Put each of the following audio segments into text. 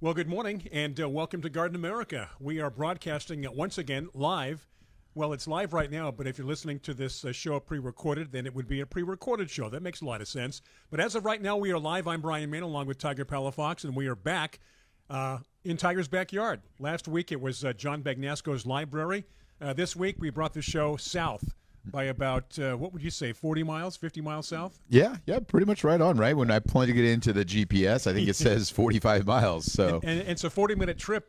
Well, good morning and welcome to Garden America. We are broadcasting once again live. Well, it's live right now, but if you're listening to this show pre-recorded, then it would be a pre-recorded show. That makes a lot of sense. But as of right now, we are live. I'm Bryan Mann along with Tiger Palafox, and we are back in Tiger's backyard. Last week it was John Bagnasco's library. This week we brought the show south by about, what would you say, 40 miles, 50 miles south? Yeah, pretty much right on, right? When I plug it into the GPS, I think it says 45 miles. So and it's a 40-minute trip,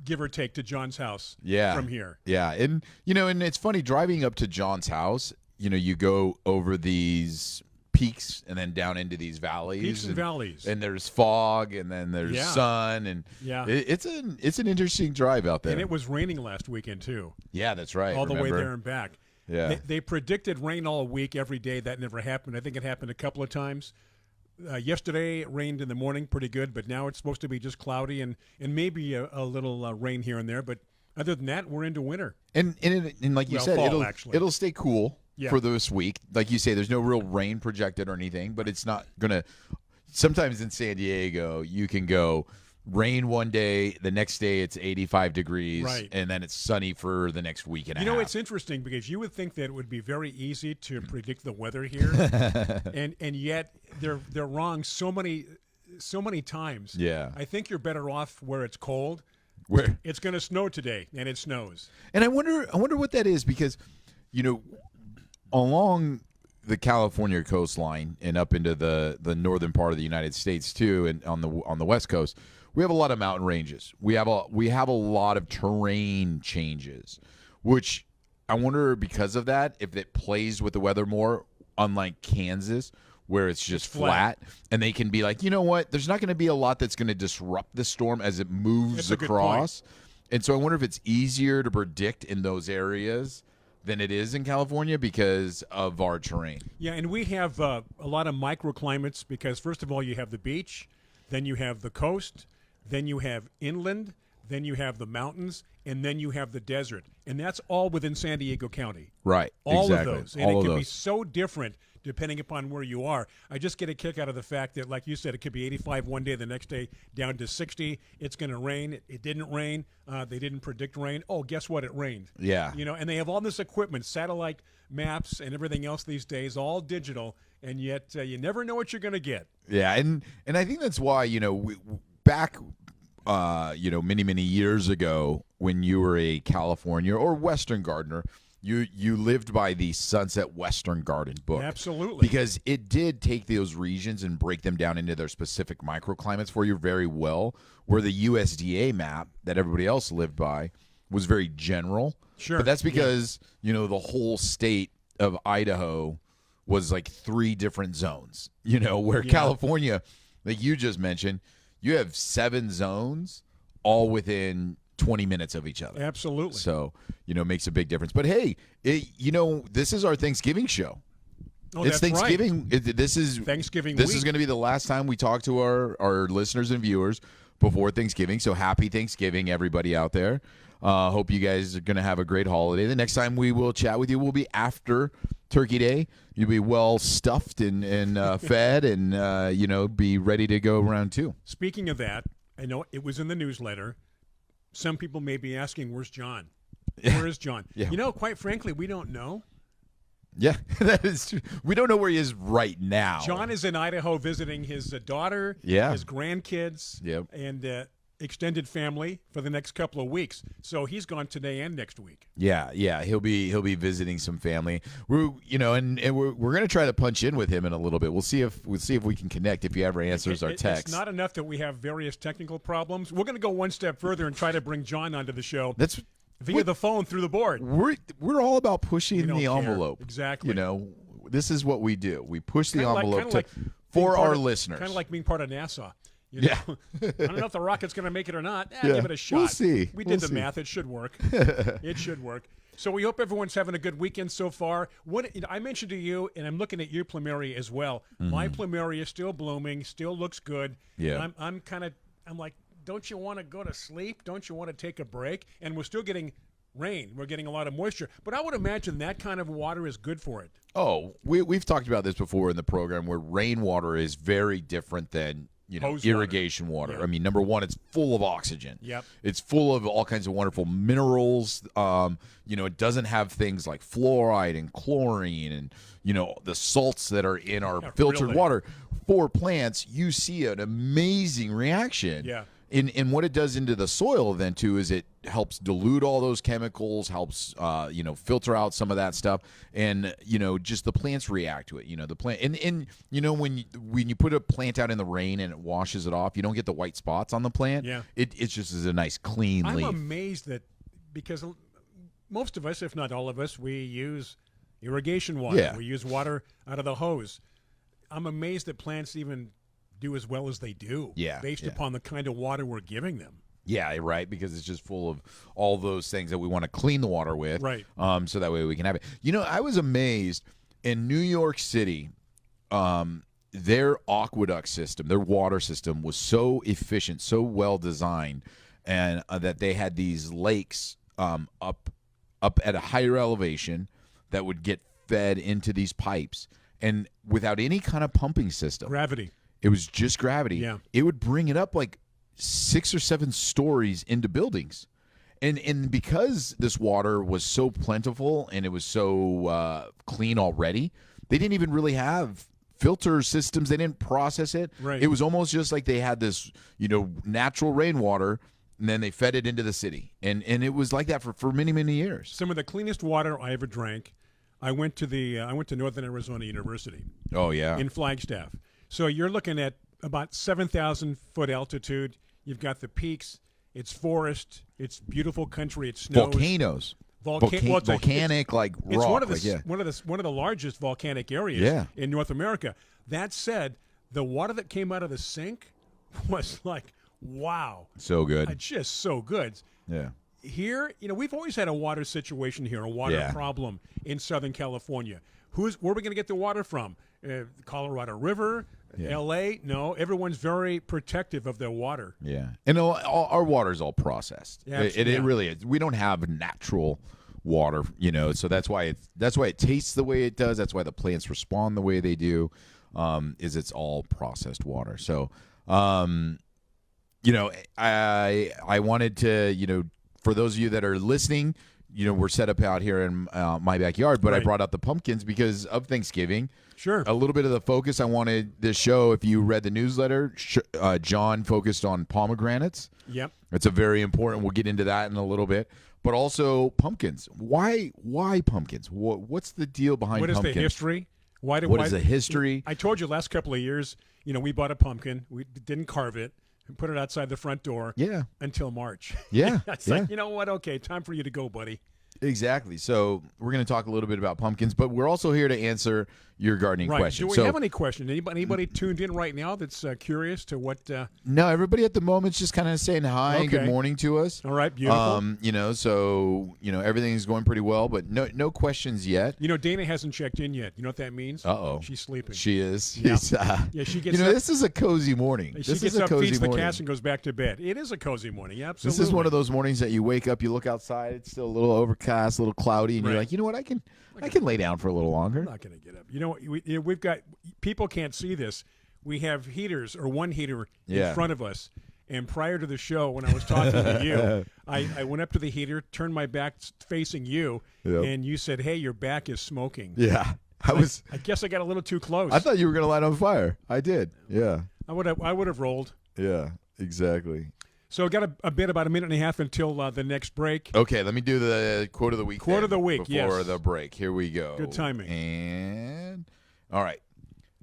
give or take, to John's house from here. Yeah, and, and it's funny, driving up to John's house, you go over these peaks and then down into these valleys. Peaks and valleys. And there's fog, and then there's sun, and it's an interesting drive out there. And it was raining last weekend, too. Yeah, that's right. All the way there and back. Yeah. They predicted rain all week, every day. That never happened. I think it happened a couple of times. Yesterday, it rained in the morning pretty good, but now it's supposed to be just cloudy and maybe a little rain here and there. But other than that, we're into winter. And like you said, fall, it'll stay cool for this week. Like you say, there's no real rain projected or anything, but it's not going to – sometimes in San Diego, you can go – rain one day, the next day it's 85 degrees, and then it's sunny for the next week and a half. It's interesting because you would think that it would be very easy to predict the weather here, and yet they're wrong so many times. Yeah, I think you're better off where it's cold. Where it's going to snow today, and it snows. And I wonder what that is because, along the California coastline and up into the northern part of the United States too, and on the West Coast. We have a lot of mountain ranges. We have a lot of terrain changes, which I wonder because of that if it plays with the weather more, unlike Kansas where it's just flat, and they can be like, you know what? There's not going to be a lot that's going to disrupt the storm as it moves across. And so I wonder if it's easier to predict in those areas than it is in California because of our terrain. Yeah, and we have a lot of microclimates because first of all you have the beach, then you have the coast, then you have inland, then you have the mountains, and then you have the desert. And that's all within San Diego County. Right, all exactly. of those. And it can be so different depending upon where you are. I just get a kick out of the fact that, like you said, it could be 85 one day, the next day down to 60. It's going to rain. It didn't rain. They didn't predict rain. Oh, guess what? It rained. Yeah. And they have all this equipment, satellite maps and everything else these days, all digital, and yet you never know what you're going to get. Yeah, and I think that's why, back many years ago when you were a California or Western gardener, you lived by the Sunset Western Garden book. Absolutely. Because it did take those regions and break them down into their specific microclimates for you very well, where the USDA map that everybody else lived by was very general. Sure. But that's because, the whole state of Idaho was like 3 different zones, where California, like you just mentioned, you have 7 zones all within 20 minutes of each other. Absolutely. So, makes a big difference. But, hey, this is our Thanksgiving show. Oh, it's that's Thanksgiving. Right. This is Thanksgiving This week. is going to be the last time we talk to our listeners and viewers before Thanksgiving. So happy Thanksgiving, everybody out there. Hope you guys are going to have a great holiday. The next time we will chat with you will be after Turkey Day. You'll be well stuffed and fed and, be ready to go round 2. Speaking of that, I know it was in the newsletter. Some people may be asking, where's John? Where is John? Yeah. Quite frankly, we don't know. Yeah, that is true. We don't know where he is right now. John is in Idaho visiting his daughter, his grandkids, and extended family for the next couple of weeks. So he's gone today and next week. Yeah, he'll be visiting some family. We're going to try to punch in with him in a little bit. We'll see if we can connect if he ever answers our text. It's not enough that we have various technical problems. We're going to go one step further and try to bring John onto the show. That's via the phone through the board. We're all about pushing the envelope. Exactly. This is what we do. We push the envelope for our listeners. Kind of like being part of NASA. I don't know if the rocket's going to make it or not. Give it a shot. We'll see. We did the math. It should work. It should work. So we hope everyone's having a good weekend so far. I mentioned to you, and I'm looking at your plumeria as well. Mm-hmm. My plumeria is still blooming, still looks good. Yeah. I'm like, don't you want to go to sleep? Don't you want to take a break? And we're still getting rain. We're getting a lot of moisture. But I would imagine that kind of water is good for it. Oh, we've talked about this before in the program where rainwater is very different than Hose irrigation water. Yeah. I mean, number one, it's full of oxygen. Yep. It's full of all kinds of wonderful minerals. It doesn't have things like fluoride and chlorine and, the salts that are in our filtered really. water. For plants, you see an amazing reaction. Yeah. And what it does into the soil then too is it helps dilute all those chemicals, helps filter out some of that stuff, and just the plants react to it. The plant and when you put a plant out in the rain and it washes it off, you don't get the white spots on the plant. Yeah. It's just as a nice clean I'm leaf. amazed that because most of us, if not all of us, we use irrigation water. Yeah. We use water out of the hose. I'm amazed that plants even do as well as they do, based upon the kind of water we're giving them. Yeah, right, because it's just full of all those things that we want to clean the water with, right? So that way we can have it. I was amazed in New York City. Their aqueduct system, their water system, was so efficient, so well designed, and that they had these lakes up at a higher elevation that would get fed into these pipes, and without any kind of pumping system, gravity. It was just gravity. Yeah. It would bring it up like 6 or 7 stories into buildings. And because this water was so plentiful and it was so clean already, they didn't even really have filter systems. They didn't process it. Right. It was almost just like they had this, natural rainwater, and then they fed it into the city. And it was like that for many, many years. Some of the cleanest water I ever drank. I went to Northern Arizona University. Oh, yeah. In Flagstaff. So you're looking at about 7,000 foot altitude. You've got the peaks. It's forest. It's beautiful country. It snows. Volcanoes. Volcanic, like rock. It's one of the largest volcanic areas in North America. That said, the water that came out of the sink was like, wow. So good. Just so good. Yeah. Here, we've always had a water situation here, a water problem in Southern California. Where are we going to get the water from? Colorado River, L.A.? No, everyone's very protective of their water. Yeah, and our water's all processed. Yeah, it really is. We don't have natural water, so that's why it tastes the way it does. That's why the plants respond the way they do. Is it's all processed water. So, I wanted to, for those of you that are listening, we're set up out here in my backyard, but I brought out the pumpkins because of Thanksgiving. Sure. A little bit of the focus I wanted this show, if you read the newsletter, John focused on pomegranates. Yep. It's a very important, we'll get into that in a little bit, but also pumpkins. Why pumpkins? What's the deal behind pumpkins? What is the history? What is the history? I told you last couple of years, we bought a pumpkin. We didn't carve it. And put it outside the front door until March. Yeah. It's like, you know what? Okay, time for you to go, buddy. Exactly. So we're going to talk a little bit about pumpkins, but we're also here to answer your gardening questions. Do we have any questions? Anybody tuned in right now that's curious to what? No, everybody at the moment's just kind of saying hi and good morning to us. All right, beautiful. So everything's going pretty well, but no questions yet. Dana hasn't checked in yet. You know what that means? Uh-oh. She's sleeping. She is. Yeah, she gets up. This is a cozy morning. She gets up, feeds the cats, and goes back to bed. It is a cozy morning, absolutely. This is one of those mornings that you wake up, you look outside, it's still a little overcast, a little cloudy, and you're like, you know what, I can lay down for a little longer. I'm not going to get up. We've got people can't see this. We have heaters or one heater in front of us. And prior to the show, when I was talking to you, I went up to the heater, turned my back facing you, and you said, "Hey, your back is smoking." Yeah, I guess I got a little too close. I thought you were going to light on fire. I did. Yeah. I would have rolled. Yeah, exactly. So I got about a minute and a half until the next break. Okay, let me do the quote of the week. Quote of the week, before the break. Here we go. Good timing. And all right,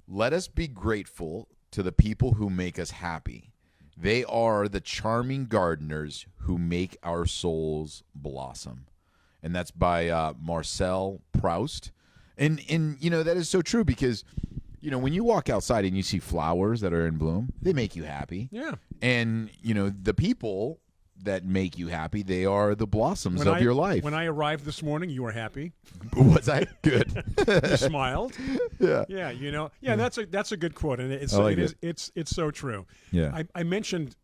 let us be grateful to the people who make us happy. They are the charming gardeners who make our souls blossom. And that's by Marcel Proust. And that is so true because, when you walk outside and you see flowers that are in bloom, they make you happy. Yeah. And, the people that make you happy, they are the blossoms of your life. When I arrived this morning, you were happy. Was I? Good. You smiled. Yeah. Yeah, that's a good quote, and it's so true. Yeah. I mentioned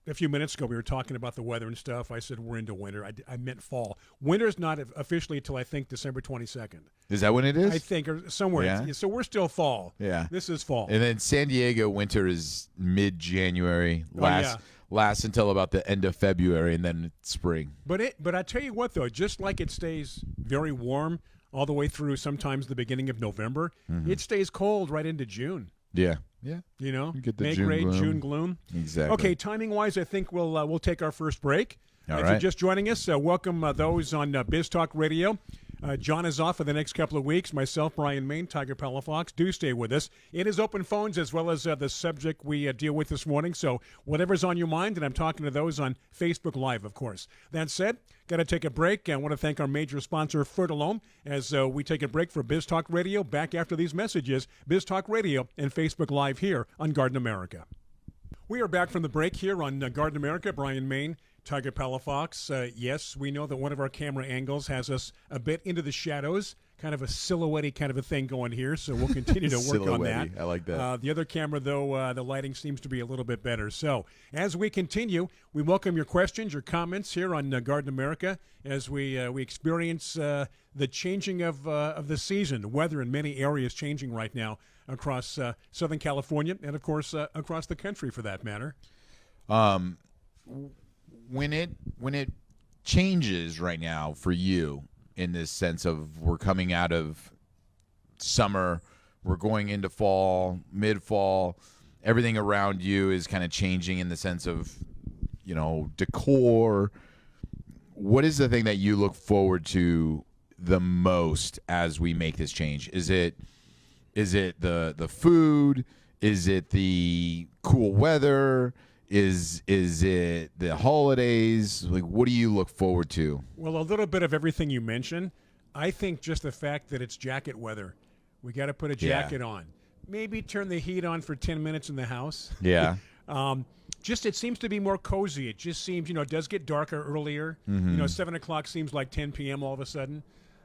a few minutes ago, we were talking about the weather and stuff. I said we're into winter. I meant fall. Winter's not officially until I think December 22nd. Is that when it is? I think, or somewhere. Yeah. So we're still fall. Yeah. This is fall. And then San Diego winter is mid-January, lasts until about the end of February, and then it's spring. But I tell you what, though, just like it stays very warm all the way through sometimes the beginning of November, it stays cold right into June. Yeah. Yeah. You know, You get the May June grade, gloom. June gloom. Exactly. Okay, timing-wise, I think we'll take our first break. All If right. you're just joining us, welcome those on Biz Talk Radio. John is off for the next couple of weeks. Myself, Bryan Main, Tiger Palafox. Do stay with us. It is open phones as well as the subject we deal with this morning. So whatever's on your mind, and I'm talking to those on Facebook Live, of course. That said, got to take a break. I want to thank our major sponsor, Fertilome, as we take a break for Biz Talk Radio. Back after these messages, Biz Talk Radio and Facebook Live here on Garden America. We are back from the break here on Garden America. Bryan Main, Tiger Palafox. Yes, we know that one of our camera angles has us a bit into the shadows, kind of a silhouette kind of a thing going here, so we'll continue to work on that. I like that. The other camera, though, the lighting seems to be a little bit better. So as we continue, we welcome your questions, your comments here on Garden America as we experience the changing of the season. The weather in many areas changing right now across Southern California and, of course, across the country for that matter. When it changes right now for you in this sense of we're coming out of summer, we're going into fall, mid-fall, everything around you is kind of changing in the sense of, decor. What is the thing that you look forward to the most as we make this change? Is it the food? Is it the cool weather? Is it the holidays? Like, what do you look forward to? Well, a little bit of everything you mentioned. I think just the fact that it's jacket weather. We got to put a jacket on. Maybe turn the heat on for 10 minutes in the house. Yeah. Just it seems to be more cozy. It just seems, it does get darker earlier. 7 o'clock seems like 10 p.m. all of a sudden.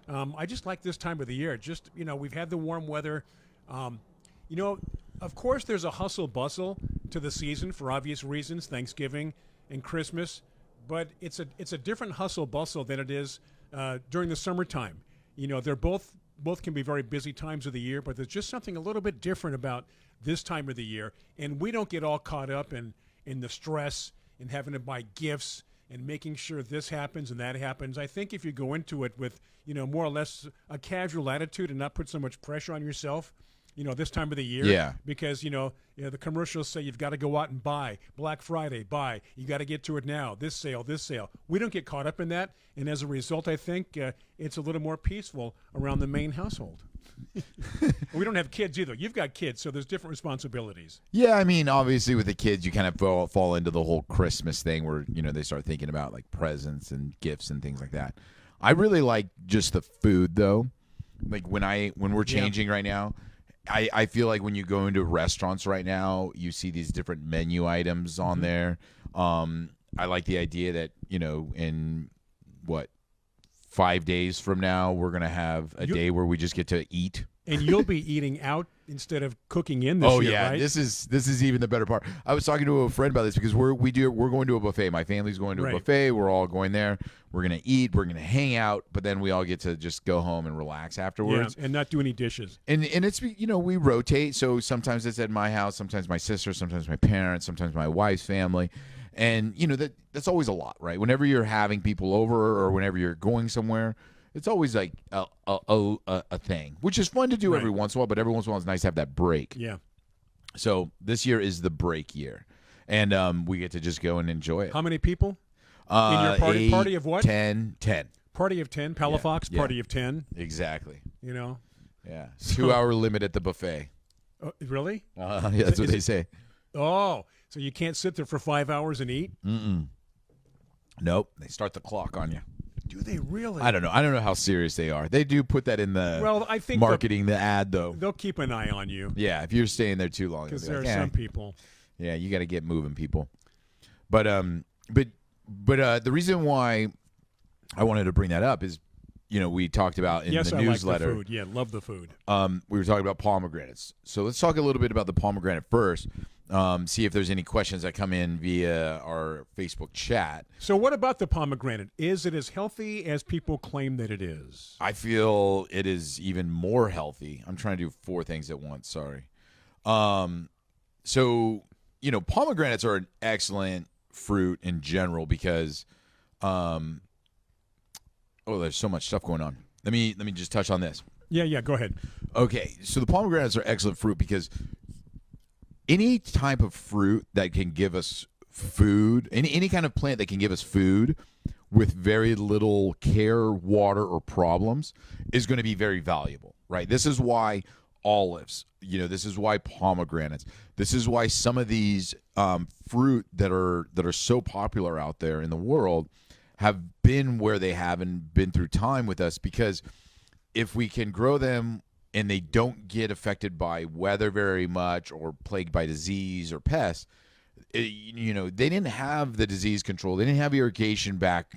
I just like this time of the year. Just, we've had the warm weather. Of course, there's a hustle bustle to the season for obvious reasons, Thanksgiving and Christmas, but it's a different hustle bustle than it is during the summertime. They're both can be very busy times of the year, but there's just something a little bit different about this time of the year, and we don't get all caught up in the stress and having to buy gifts and making sure this happens and that happens. I think if you go into it with more or less a casual attitude and not put so much pressure on yourself, this time of the year, because the commercials say you've got to go out and buy Black Friday, you got to get to it now, this sale. We don't get caught up in that, and as a result, I think it's a little more peaceful around the main household. We don't have kids either. You've got kids, so there's different responsibilities. Yeah, I mean, obviously with the kids, you kind of fall into the whole Christmas thing where they start thinking about like presents and gifts and things like that. I really like just the food though. Like when we're changing right now. I feel like when you go into restaurants right now, you see these different menu items on there. I like the idea that, in 5 days from now, we're going to have a day where we just get to eat. And you'll be eating out instead of cooking in this year, right? This is even the better part. I was talking to a friend about this because we're going to a buffet. My family's going to a buffet. We're all going there. We're going to eat. We're going to hang out, but then we all get to just go home and relax afterwards. Yeah, and not do any dishes. And it's we rotate. So sometimes it's at my house, sometimes my sister, sometimes my parents, sometimes my wife's family. And that's always a lot, right? Whenever you're having people over or whenever you're going somewhere, it's always like a thing, which is fun to do every once in a while, but every once in a while it's nice to have that break. Yeah. So this year is the break year, and we get to just go and enjoy it. How many people in your party? 8, Party of what? 10. Party of 10. Palafox, party of 10. Exactly. Yeah. 2-hour limit at the buffet. Really? Yeah, that's what they say. Oh, so you can't sit there for 5 hours and eat? Nope. They start the clock on you. Do they really? I don't know how serious they are. They do put that in the I think marketing, the ad, though. They'll keep an eye on you. Yeah, if you're staying there too long. Because there are some people. Yeah, you got to get moving, people. But the reason why I wanted to bring that up is, we talked about in the newsletter. Like the food. Yeah, love the food. We were talking about pomegranates. So let's talk a little bit about the pomegranate first. see if there's any questions that come in via our Facebook chat. So what about the pomegranate? Is it as healthy as people claim that it is? I feel it is even more healthy. I'm trying to do 4 things at once. Sorry. So, pomegranates are an excellent fruit in general because, there's so much stuff going on. Let me just touch on this. Yeah, go ahead. Okay, so the pomegranates are excellent fruit because any type of fruit that can give us food, any kind of plant that can give us food with very little care, water, or problems is going to be very valuable, right? This is why olives, this is why pomegranates, this is why some of these fruit that are so popular out there in the world have been where they have and been through time with us, because if we can grow them and they don't get affected by weather very much or plagued by disease or pests, they didn't have the disease control. They didn't have irrigation back,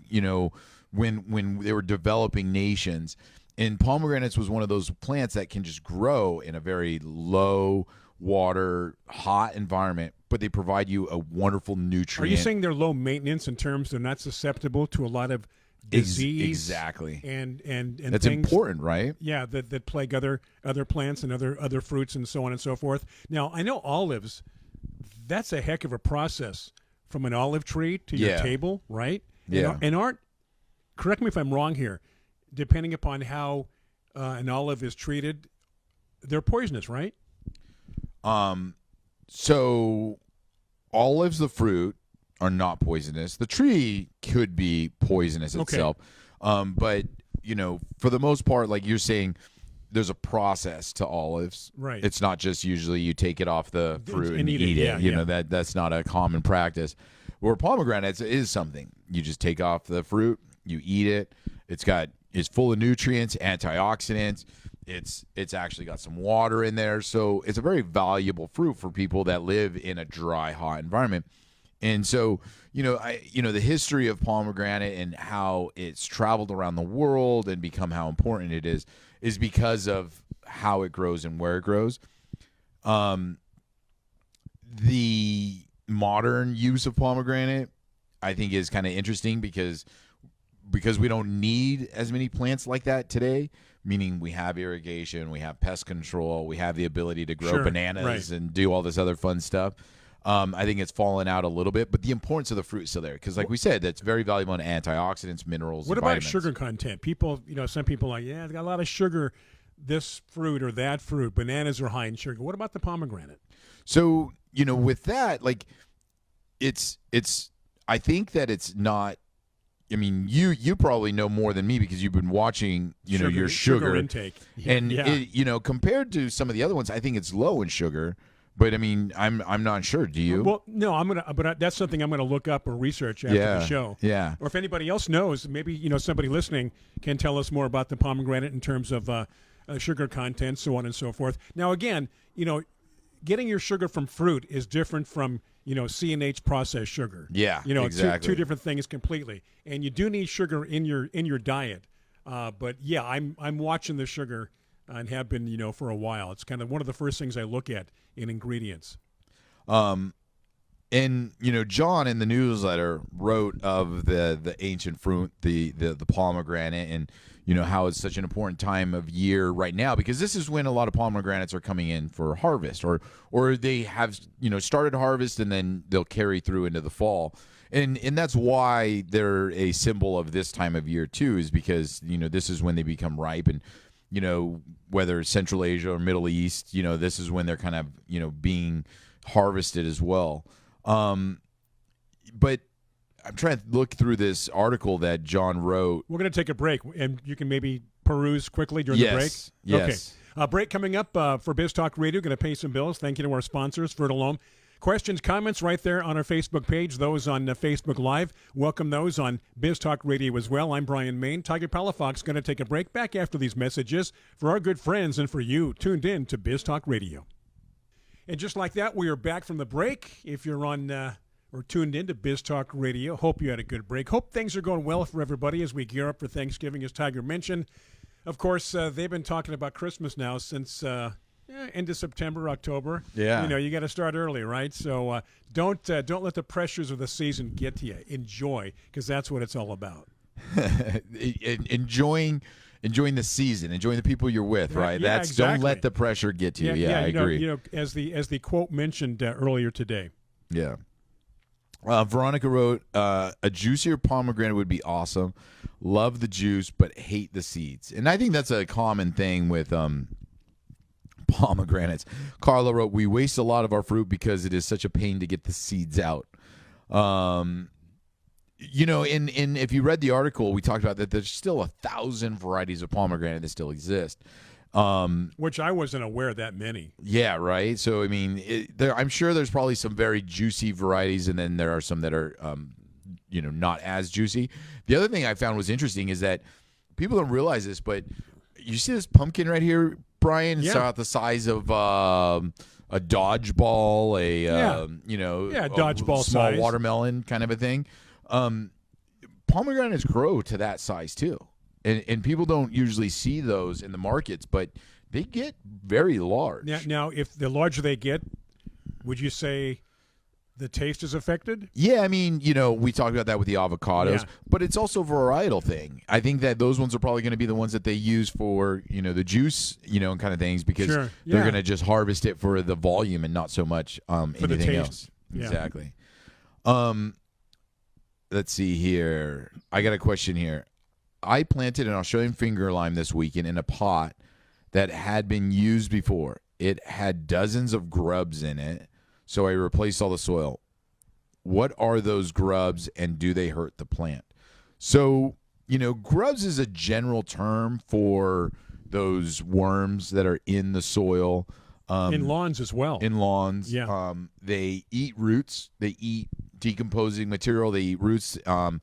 when they were developing nations. And pomegranates was one of those plants that can just grow in a very low water, hot environment, but they provide you a wonderful nutrient. Are you saying they're low maintenance in terms they're not susceptible to a lot of disease? Exactly. And that's things, important, right? Yeah, that plague other plants and other fruits and so on and so forth. Now, I know olives, that's a heck of a process from an olive tree to your table, right? Yeah. And aren't, correct me if I'm wrong here, depending upon how an olive is treated, they're poisonous, right? So olives, the fruit, are not poisonous. The tree could be poisonous itself. But, for the most part, like you're saying, there's a process to olives. Right. It's not just usually you take it off the fruit and eat it. Yeah, That's not a common practice. Where pomegranates is something. You just take off the fruit, you eat it. It's full of nutrients, antioxidants. It's actually got some water in there. So it's a very valuable fruit for people that live in a dry, hot environment. And so, the history of pomegranate and how it's traveled around the world and become how important it is because of how it grows and where it grows. The modern use of pomegranate, I think, is kind of interesting because we don't need as many plants like that today, meaning we have irrigation, we have pest control, we have the ability to grow bananas and do all this other fun stuff. I think it's fallen out a little bit, but the importance of the fruit is still there because, like we said, that's very valuable in antioxidants, minerals, What and about vitamins. Sugar content? People, some people are like, it's got a lot of sugar, this fruit or that fruit. Bananas are high in sugar. What about the pomegranate? So, with that, like, it's I think that it's not. I mean, you probably know more than me because you've been watching, your sugar intake, and it, compared to some of the other ones, I think it's low in sugar. But I mean, I'm not sure. Do you? Well, no, but that's something I'm gonna look up or research after the show. Yeah. Or if anybody else knows, maybe somebody listening can tell us more about the pomegranate in terms of sugar content, so on and so forth. Now, again, getting your sugar from fruit is different from C&H processed sugar. Yeah, exactly. Two different things completely. And you do need sugar in your diet. But yeah, I'm watching the sugar and have been for a while. It's kind of one of the first things I look at in ingredients. And John in the newsletter wrote of the ancient fruit, the pomegranate, and how it's such an important time of year right now because this is when a lot of pomegranates are coming in for harvest, or they have started harvest and then they'll carry through into the fall, and that's why they're a symbol of this time of year too, is because this is when they become ripe, and whether it's Central Asia or Middle East, this is when they're kind of being harvested as well. But I'm trying to look through this article that John wrote. We're going to take a break, and you can maybe peruse quickly during the break. Yes. Okay. Break coming up for Biz Talk Radio. Going to pay some bills. Thank you to our sponsors, Fertilome. Questions, comments right there on our Facebook page. Those on Facebook Live. Welcome those on Biz Talk Radio as well. I'm Bryan Main. Tiger Palafox going to take a break back after these messages for our good friends and for you tuned in to Biz Talk Radio. And just like that, we are back from the break. If you're on or tuned in to Biz Talk Radio, hope you had a good break. Hope things are going well for everybody as we gear up for Thanksgiving, as Tiger mentioned. Of course, they've been talking about Christmas now since End of September, October. Yeah. You got to start early, right? So don't let the pressures of the season get to you. Enjoy, because that's what it's all about. enjoying the season, enjoying the people you're with, right? Yeah, That's exactly. Don't let the pressure get to you. Yeah, I agree. As the quote mentioned earlier today. Yeah. Veronica wrote, a juicier pomegranate would be awesome. Love the juice, but hate the seeds. And I think that's a common thing with pomegranates. Carla wrote, we waste a lot of our fruit because it is such a pain to get the seeds out. In if you read the article, we talked about that there's still 1,000 varieties of pomegranate that still exist. Which I wasn't aware that many. Yeah, right. So I mean, I'm sure there's probably some very juicy varieties, and then there are some that are, not as juicy. The other thing I found was interesting is that people don't realize this, but you see this pumpkin right here, Brian? It's about the size of a dodgeball, dodgeball small size. watermelon kind of a thing. Pomegranates grow to that size too. And people don't usually see those in the markets, but they get very large. Now, if the larger they get, would you say the taste is affected? Yeah, I mean, we talked about that with the avocados, but it's also a varietal thing. I think that those ones are probably going to be the ones that they use for, the juice, and kind of things, because they're going to just harvest it for the volume and not so much anything else. Yeah. Exactly. Let's see here. I got a question here. I planted an Australian finger lime this weekend in a pot that had been used before. It had dozens of grubs in it, so I replaced all the soil. What are those grubs, and do they hurt the plant? So, grubs is a general term for those worms that are in the soil. In lawns as well. In lawns. Yeah. They eat roots. They eat decomposing material. They eat roots, and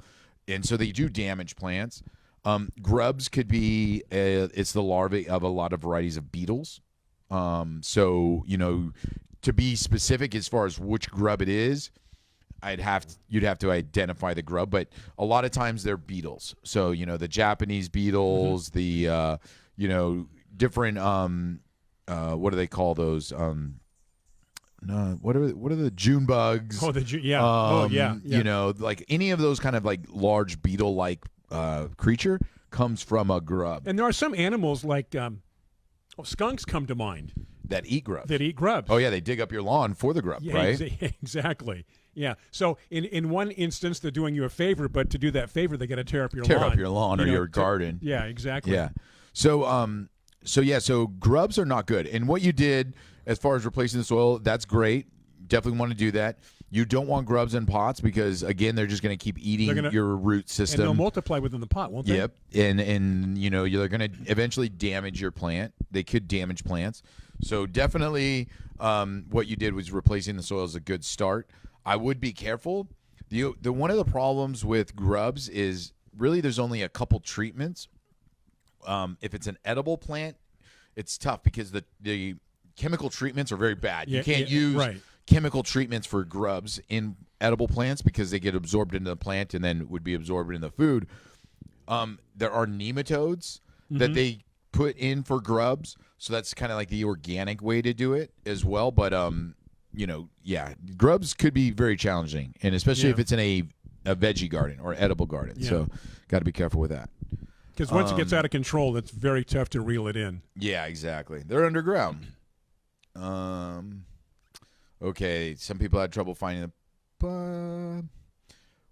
so they do damage plants. Grubs could be it's the larvae of a lot of varieties of beetles. So to be specific as far as which grub it is, you'd have to identify the grub, but a lot of times they're beetles. So the Japanese beetles, the different what do they call those? No, what are the June bugs? Oh, yeah. Like any of those kind of like large beetle-like creature comes from a grub. And there are some animals like skunks come to mind that eat grubs. Oh, yeah, they dig up your lawn for the grub, right? Exactly. Yeah. So in one instance, they're doing you a favor, but to do that favor, they got to tear up your lawn. Or your garden. Yeah, exactly. Yeah. So grubs are not good. And what you did as far as replacing the soil, that's great. Definitely want to do that. You don't want grubs in pots because, again, they're just going to keep eating your root system. And they'll multiply within the pot, won't they? Yep. And they're going to eventually damage your plant. They could damage plants. So definitely what you did was replacing the soil is a good start. I would be careful. The one of the problems with grubs is really there's only a couple treatments. If it's an edible plant, it's tough because the chemical treatments are very bad. You can't use chemical treatments for grubs in edible plants because they get absorbed into the plant and then would be absorbed in the food. There are nematodes that they put in for grubs, so that's kind of like the organic way to do it as well. But grubs could be very challenging, and especially if it's in a veggie garden or edible garden. Yeah. So got to be careful with that. Because once it gets out of control, it's very tough to reel it in. Yeah, exactly. They're underground. Okay, some people had trouble finding them.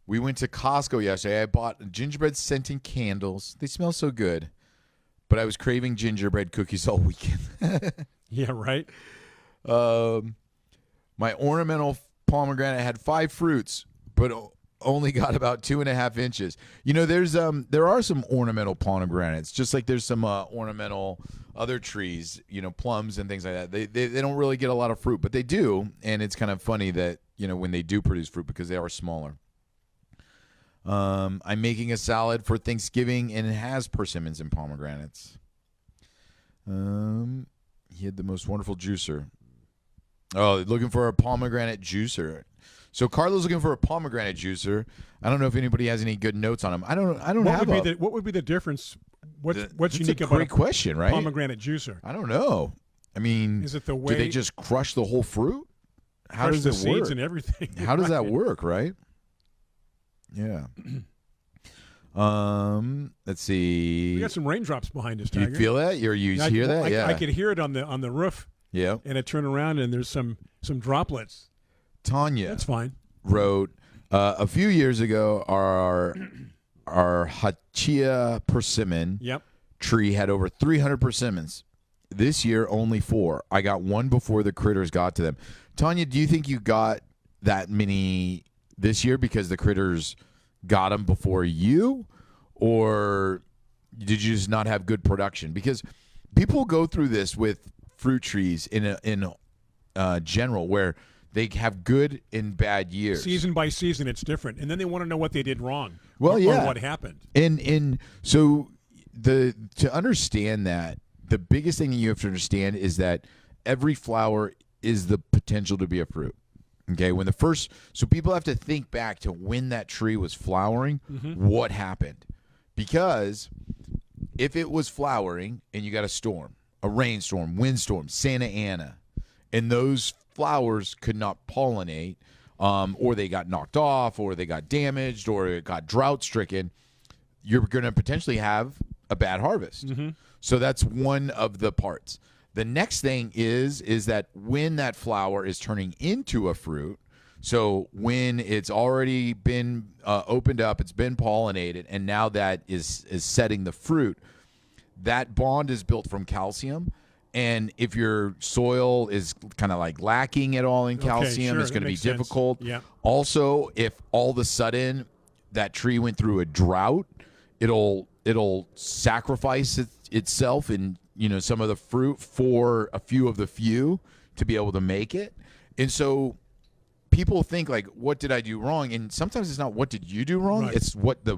We went to Costco yesterday. I bought gingerbread scented candles. They smell so good. But I was craving gingerbread cookies all weekend. Yeah, right? My ornamental pomegranate had 5 fruits, but only got about 2.5 inches. There are some ornamental pomegranates, just like there's some ornamental other trees, plums and things like that. They don't really get a lot of fruit, but they do, and it's kind of funny that when they do produce fruit because they are smaller. I'm making a salad for Thanksgiving, and it has persimmons and pomegranates. He had the most wonderful juicer. Oh, looking for a pomegranate juicer. So Carlos looking for a pomegranate juicer. I don't know if anybody has any good notes on him. I don't what would be the difference? What's unique about a great question, right? Pomegranate juicer? I don't know. I mean, Is it the way do they just crush the whole fruit? How crush does the it seeds work? and everything? How does that Right. work, right? Yeah. Let's see. We got some raindrops behind us, Do you Tiger. feel that? You hear that? Yeah. I could hear it on the roof, Yeah. and I turn around and there's some droplets. Tanya That's fine. wrote a few years ago. Our Hachia persimmon Yep. tree had over 300 persimmons. This year, only 4. I got one before the critters got to them. Tanya, do you think you got that many this year because the critters got them before you, or did you just not have good production? Because people go through this with fruit trees in general, where they have good and bad years. Season by season, it's different, and then they want to know what they did wrong. Well, or yeah. what happened. And so to understand that, the biggest thing that you have to understand is that every flower is the potential to be a fruit. Okay, so people have to think back to when that tree was flowering, what happened. Because if it was flowering and you got a storm, a rainstorm, windstorm, Santa Ana, and those flowers could not pollinate, or they got knocked off, or they got damaged, or it got drought stricken, you're going to potentially have a bad harvest. So that's one of the parts. The next thing is that when that flower is turning into a fruit, so when it's already been opened up, it's been pollinated, and now that is setting the fruit, that bond is built from calcium. And if your soil is kind of like lacking at all in calcium, sure, it's going to be makes sense. difficult. Yeah. Also, if all of a sudden that tree went through a drought, it'll sacrifice itself and some of the fruit for a few of the few to be able to make it. And so people think like, what did I do wrong? And sometimes it's not what did you do wrong, Right. it's what the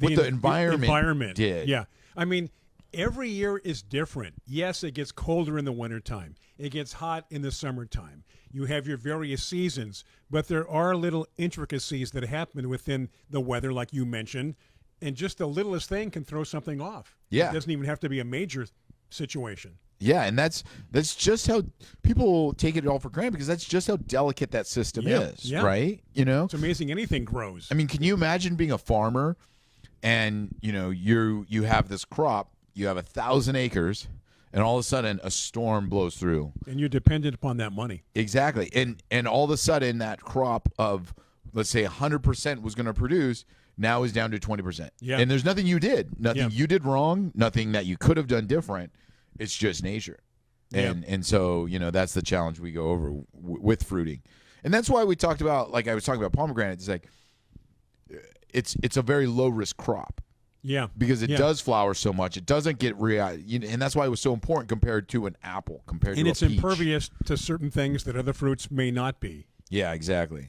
environment did. Yeah. I mean, every year is different. Yes, it gets colder in the wintertime. It gets hot in the summertime. You have your various seasons, but there are little intricacies that happen within the weather, like you mentioned, and just the littlest thing can throw something off. Yeah. It doesn't even have to be a major situation. Yeah, and that's just how people take it all for granted, because that's just how delicate that system is, right? It's amazing anything grows. I mean, can you imagine being a farmer and you have this crop, you have 1,000 acres, and all of a sudden a storm blows through, and you're dependent upon that money. Exactly, and all of a sudden that crop of, let's say, 100% was going to produce now is down to 20%. Yeah. And there's nothing you did, you did wrong, nothing that you could have done different. It's just nature. And so, that's the challenge we go over with fruiting. And that's why we talked about, like I was talking about pomegranate, it's like it's a very low risk crop. Yeah. Because it does flower so much. It doesn't get and that's why it was so important compared to an apple, compared to a peach. And it's impervious to certain things that other fruits may not be. Yeah, exactly.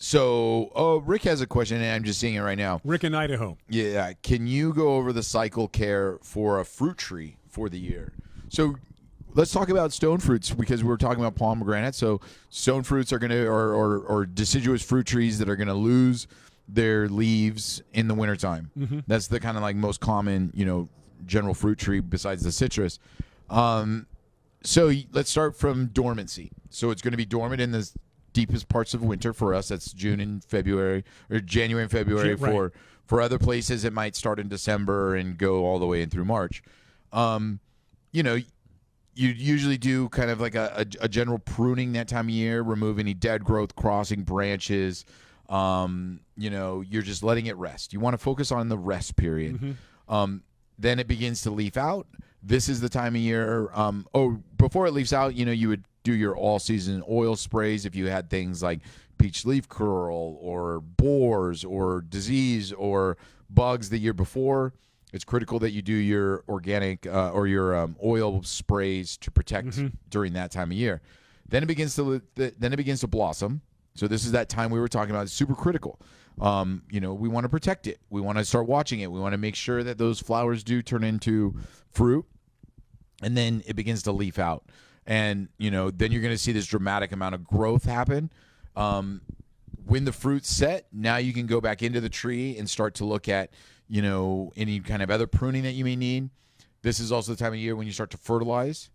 So, Rick has a question, and I'm just seeing it right now. Rick in Idaho. Yeah, can you go over the cycle care for a fruit tree for the year? So, let's talk about stone fruits, because we were talking about pomegranate. So, stone fruits are going to, or deciduous fruit trees that are going to lose their leaves in the wintertime. Mm-hmm. That's the kind of like most common, general fruit tree besides the citrus. So, let's start from dormancy. So, it's going to be dormant in the deepest parts of winter for us. That's June and February, or January and February. Right. For other places, it might start in December and go all the way in through March. You usually do kind of like a general pruning that time of year, remove any dead growth, crossing branches. You're just letting it rest. You want to focus on the rest period. Mm-hmm. Then it begins to leaf out. This is the time of year. Before it leaves out, you would do your all-season oil sprays if you had things like peach leaf curl or borers or disease or bugs the year before. It's critical that you do your organic or your oil sprays to protect during that time of year. Then it begins to blossom. So this is that time we were talking about. It's super critical. We want to protect it. We want to start watching it. We want to make sure that those flowers do turn into fruit, and then it begins to leaf out. And, then you're going to see this dramatic amount of growth happen. When the fruit's set, now you can go back into the tree and start to look at, any kind of other pruning that you may need. This is also the time of year when you start to fertilize.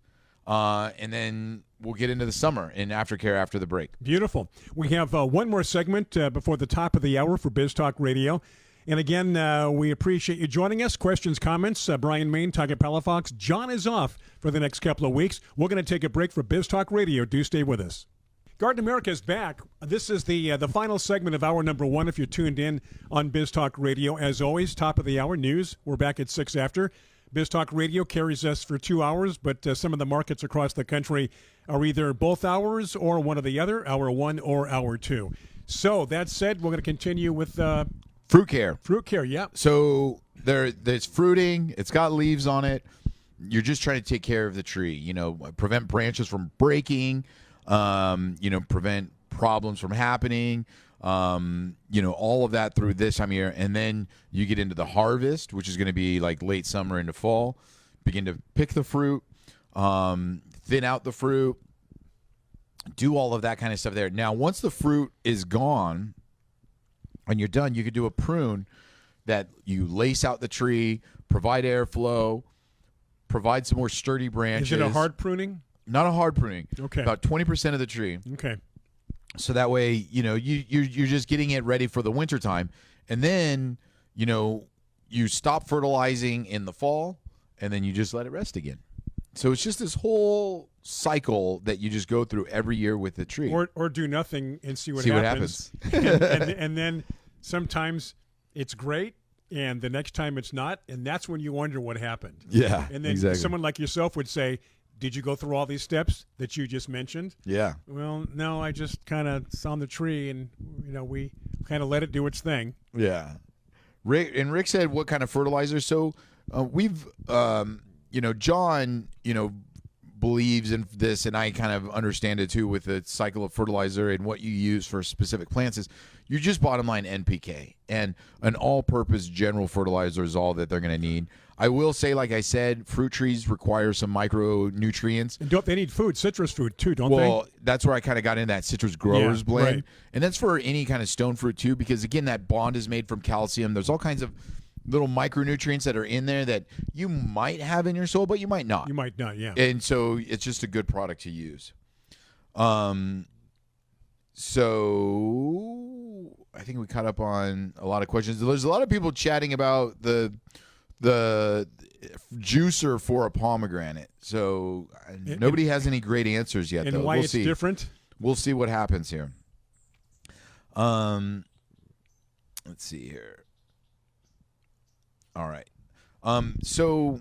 And then we'll get into the summer and aftercare after the break. Beautiful. We have one more segment before the top of the hour for Biz Talk Radio. And again, we appreciate you joining us. Questions, comments, Brian Main, Tiger Palafox. John is off for the next couple of weeks. We're going to take a break for Biz Talk Radio. Do stay with us. Garden America is back. This is the final segment of hour number 1 if you're tuned in on Biz Talk Radio. As always, top of the hour news. We're back at 6 after. Biz Talk Radio carries us for 2 hours, but some of the markets across the country are either both hours or one or the other, hour 1 or hour 2. So that said, we're going to continue with fruit care. Fruit care, yeah. So there's fruiting. It's got leaves on it. You're just trying to take care of the tree. Prevent branches from breaking. Prevent problems from happening. All of that through this time of year. And then you get into the harvest, which is going to be like late summer into fall. Begin to pick the fruit, thin out the fruit, do all of that kind of stuff there. Now, once the fruit is gone and you're done, you could do a prune that you lace out the tree, provide airflow, provide some more sturdy branches. Is it a hard pruning? Not a hard pruning. Okay. About 20% of the tree. Okay. So that way, you're just getting it ready for the wintertime. And then, you stop fertilizing in the fall, and then you just let it rest again. So it's just this whole cycle that you just go through every year with the tree. Or do nothing and see what happens. and then sometimes it's great, and the next time it's not, and that's when you wonder what happened. Yeah, and then exactly. Someone like yourself would say, did you go through all these steps that you just mentioned? Yeah. Well, no, I just kind of saw the tree, and we kind of let it do its thing. Yeah. Rick said, what kind of fertilizer? So we've, John, believes in this, and I kind of understand it too with the cycle of fertilizer and what you use for specific plants is you just bottom line NPK, and an all-purpose general fertilizer is all that they're going to need. I will say, like I said, fruit trees require some micronutrients. And don't they need food, citrus food too, don't they? Well, that's where I kind of got in that citrus growers blend. Right. And that's for any kind of stone fruit too, because again, that bond is made from calcium. There's all kinds of little micronutrients that are in there that you might have in your soil, but you might not. You might not, yeah. And so it's just a good product to use. So I think we caught up on a lot of questions. There's a lot of people chatting about the juicer for a pomegranate. So nobody has any great answers yet, and though. why We'll it's see. different? We'll see what happens here. Let's see here. All right. So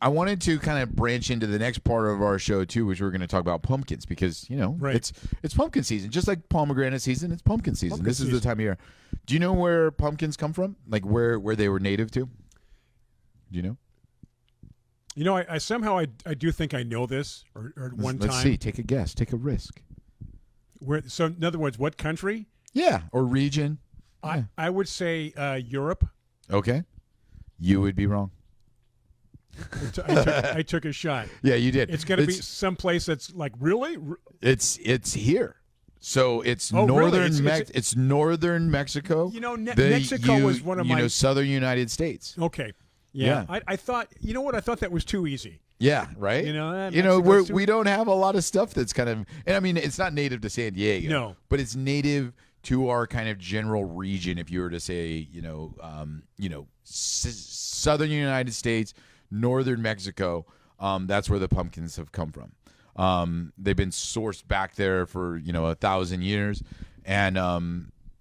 I wanted to kind of branch into the next part of our show too, which we're going to talk about pumpkins because, Right. it's pumpkin season. Just like pomegranate season, it's pumpkin season. This is the time of year. Do you know where pumpkins come from? Like where they were native to? Do you know? I somehow I do think I know this or one time. Let's see. Take a guess. Take a risk. So in other words, what country? Yeah, or region. Yeah. I would say Europe. Okay. You would be wrong. I took a shot. Yeah, you did. It's going to be someplace that's like really. It's here. So it's really? It's northern Mexico. Mexico was one of my southern United States. Okay. Yeah. I thought. You know what? I thought that was too easy. Yeah. Right. We don't have a lot of stuff that's kind of. And I mean, it's not native to San Diego. No. But it's native to our kind of general region. If you were to say, southern United States, northern Mexico, that's where the pumpkins have come from. They've been sourced back there for 1,000 years, and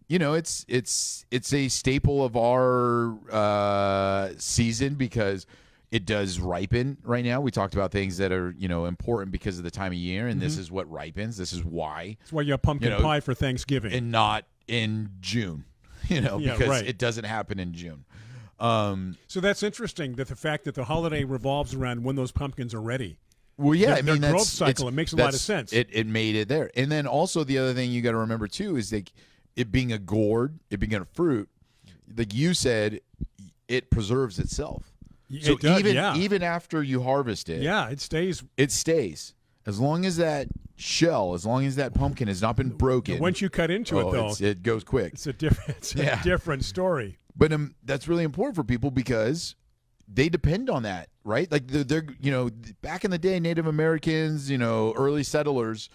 it's a staple of our season because it does ripen right now. We talked about things that are important because of the time of year, and this is what ripens. This is why. That's why you have pumpkin pie for Thanksgiving, and not in June. Because right. it doesn't happen in June. So that's interesting that the fact that the holiday revolves around when those pumpkins are ready. Well, yeah, their growth cycle. It makes a lot of sense. It made it there, and then also the other thing you got to remember too is like it being a gourd, it being a fruit. Like you said, it preserves itself. So it does, even after you harvest it, it stays. It stays as long as that shell, as long as that pumpkin has not been broken. Once you cut into it, though, it goes quick. It's a different story. But that's really important for people because they depend on that right? Like they're back in the day, Native Americans, early settlers,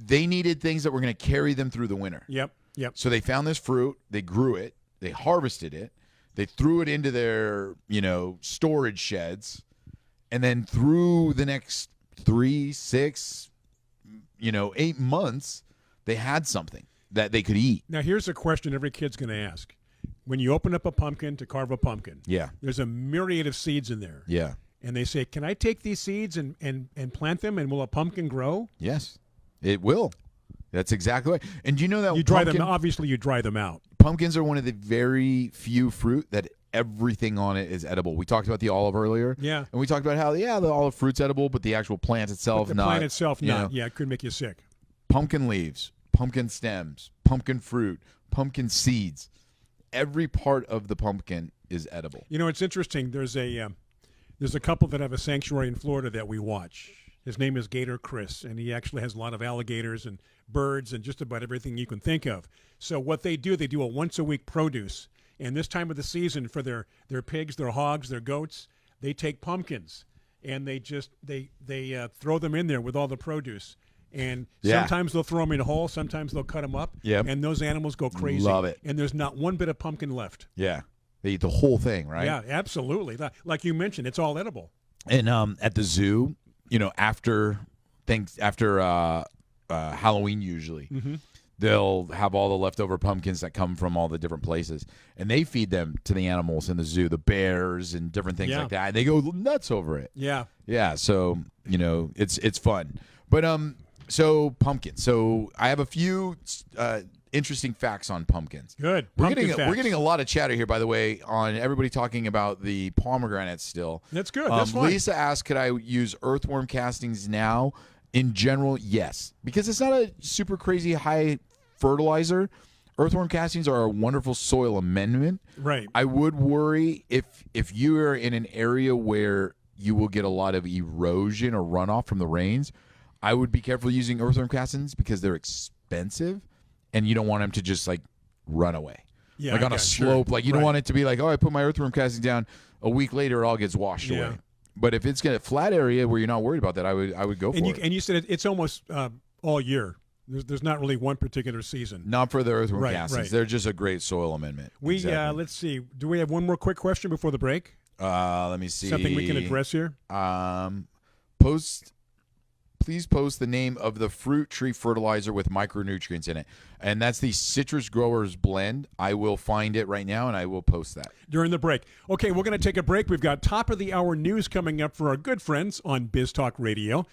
they needed things that were going to carry them through the winter. Yep. So they found this fruit, they grew it, they harvested it, they threw it into their, storage sheds, and then through the next 3, 6, 8 months, they had something that they could eat. Now, here's a question every kid's going to ask. When you open up a pumpkin to carve a pumpkin, there's a myriad of seeds in there. Yeah. And they say, can I take these seeds and plant them, and will a pumpkin grow? Yes, it will. That's exactly right. And do you know that you dry them? Obviously, you dry them out. Pumpkins are one of the very few fruit that everything on it is edible. We talked about the olive earlier. Yeah. And we talked about how, the olive fruit's edible, but the actual plant itself but the not. Plant itself not. Yeah, it could make you sick. Pumpkin leaves, pumpkin stems, pumpkin fruit, pumpkin seeds. Every part of the pumpkin is edible. It's interesting. There's a couple that have a sanctuary in Florida that we watch. His name is Gator Chris, and he actually has a lot of alligators and birds and just about everything you can think of. So what they do a once-a-week produce. And this time of the season for their pigs, their hogs, their goats, they take pumpkins, and they throw them in there with all the produce. And sometimes they'll throw them in a hole, sometimes they'll cut them up, and those animals go crazy. Love it. And there's not one bit of pumpkin left. Yeah. They eat the whole thing, right? Yeah, absolutely. Like you mentioned, it's all edible. And at the zoo, after Halloween usually, they'll have all the leftover pumpkins that come from all the different places, and they feed them to the animals in the zoo, the bears and different things like that. And they go nuts over it. Yeah. Yeah. So, it's fun. But so pumpkins. So I have a few interesting facts on pumpkins. Good. We're getting a lot of chatter here, by the way, on everybody talking about the pomegranates still. That's good. That's fine. Lisa asked, could I use earthworm castings now? In general, yes. Because it's not a super crazy high fertilizer. Earthworm castings are a wonderful soil amendment. Right. I would worry if you are in an area where you will get a lot of erosion or runoff from the rains, I would be careful using earthworm castings because they're expensive. And you don't want them to just run away. Yeah, on a slope. Sure. You don't want it to be I put my earthworm casting down, a week later it all gets washed away. But if it's got a flat area where you're not worried about that, I would go for it. And you said it's almost all year. There's not really one particular season. Not for the earthworm castings. Right. They're just a great soil amendment. Let's see. Do we have one more quick question before the break? Let me see. Something we can address here. Please post the name of the fruit tree fertilizer with micronutrients in it. And that's the Citrus Growers Blend. I will find it right now, and I will post that. During the break. Okay, we're going to take a break. We've got top of the hour news coming up for our good friends on Biz Talk Radio.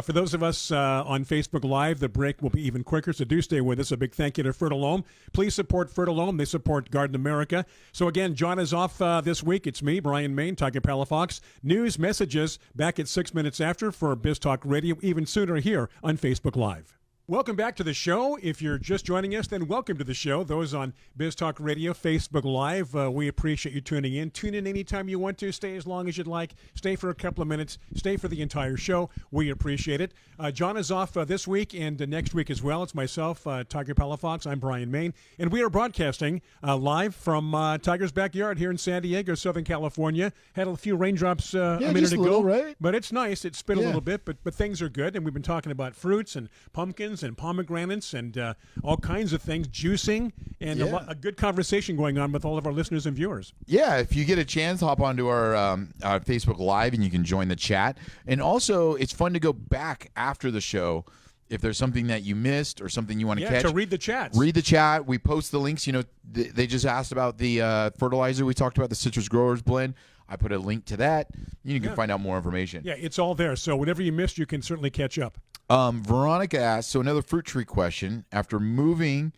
For those of us on Facebook Live, the break will be even quicker, so do stay with us. A big thank you to Fertilome. Please support Fertilome. They support Garden America. So again, John is off this week. It's me, Brian Main, Tiger Palafox. News, messages, back at 6 minutes after for Biz Talk Radio, even sooner here on Facebook Live. Welcome back to the show. If you're just joining us, then welcome to the show. Those on Biz Talk Radio, Facebook Live, we appreciate you tuning in. Tune in anytime you want to. Stay as long as you'd like. Stay for a couple of minutes. Stay for the entire show. We appreciate it. John is off this week and next week as well. It's myself, Tiger Palafox. I'm Brian Main. And we are broadcasting live from Tiger's backyard here in San Diego, Southern California. Had a few raindrops a minute ago. Little, right? But it's nice. It spit a little bit, but things are good. And we've been talking about fruits and pumpkins and pomegranates and all kinds of things, juicing, and a good conversation going on with all of our listeners and viewers. Yeah, if you get a chance, hop onto our Facebook Live and you can join the chat. And also, it's fun to go back after the show if there's something that you missed or something you want to catch. To read the chats. Read the chat. We post the links. They just asked about the fertilizer. We talked about the Citrus Growers Blend. I put a link to that. You can find out more information. Yeah, it's all there. So whatever you missed, you can certainly catch up. Veronica asked, so another fruit tree question. After moving,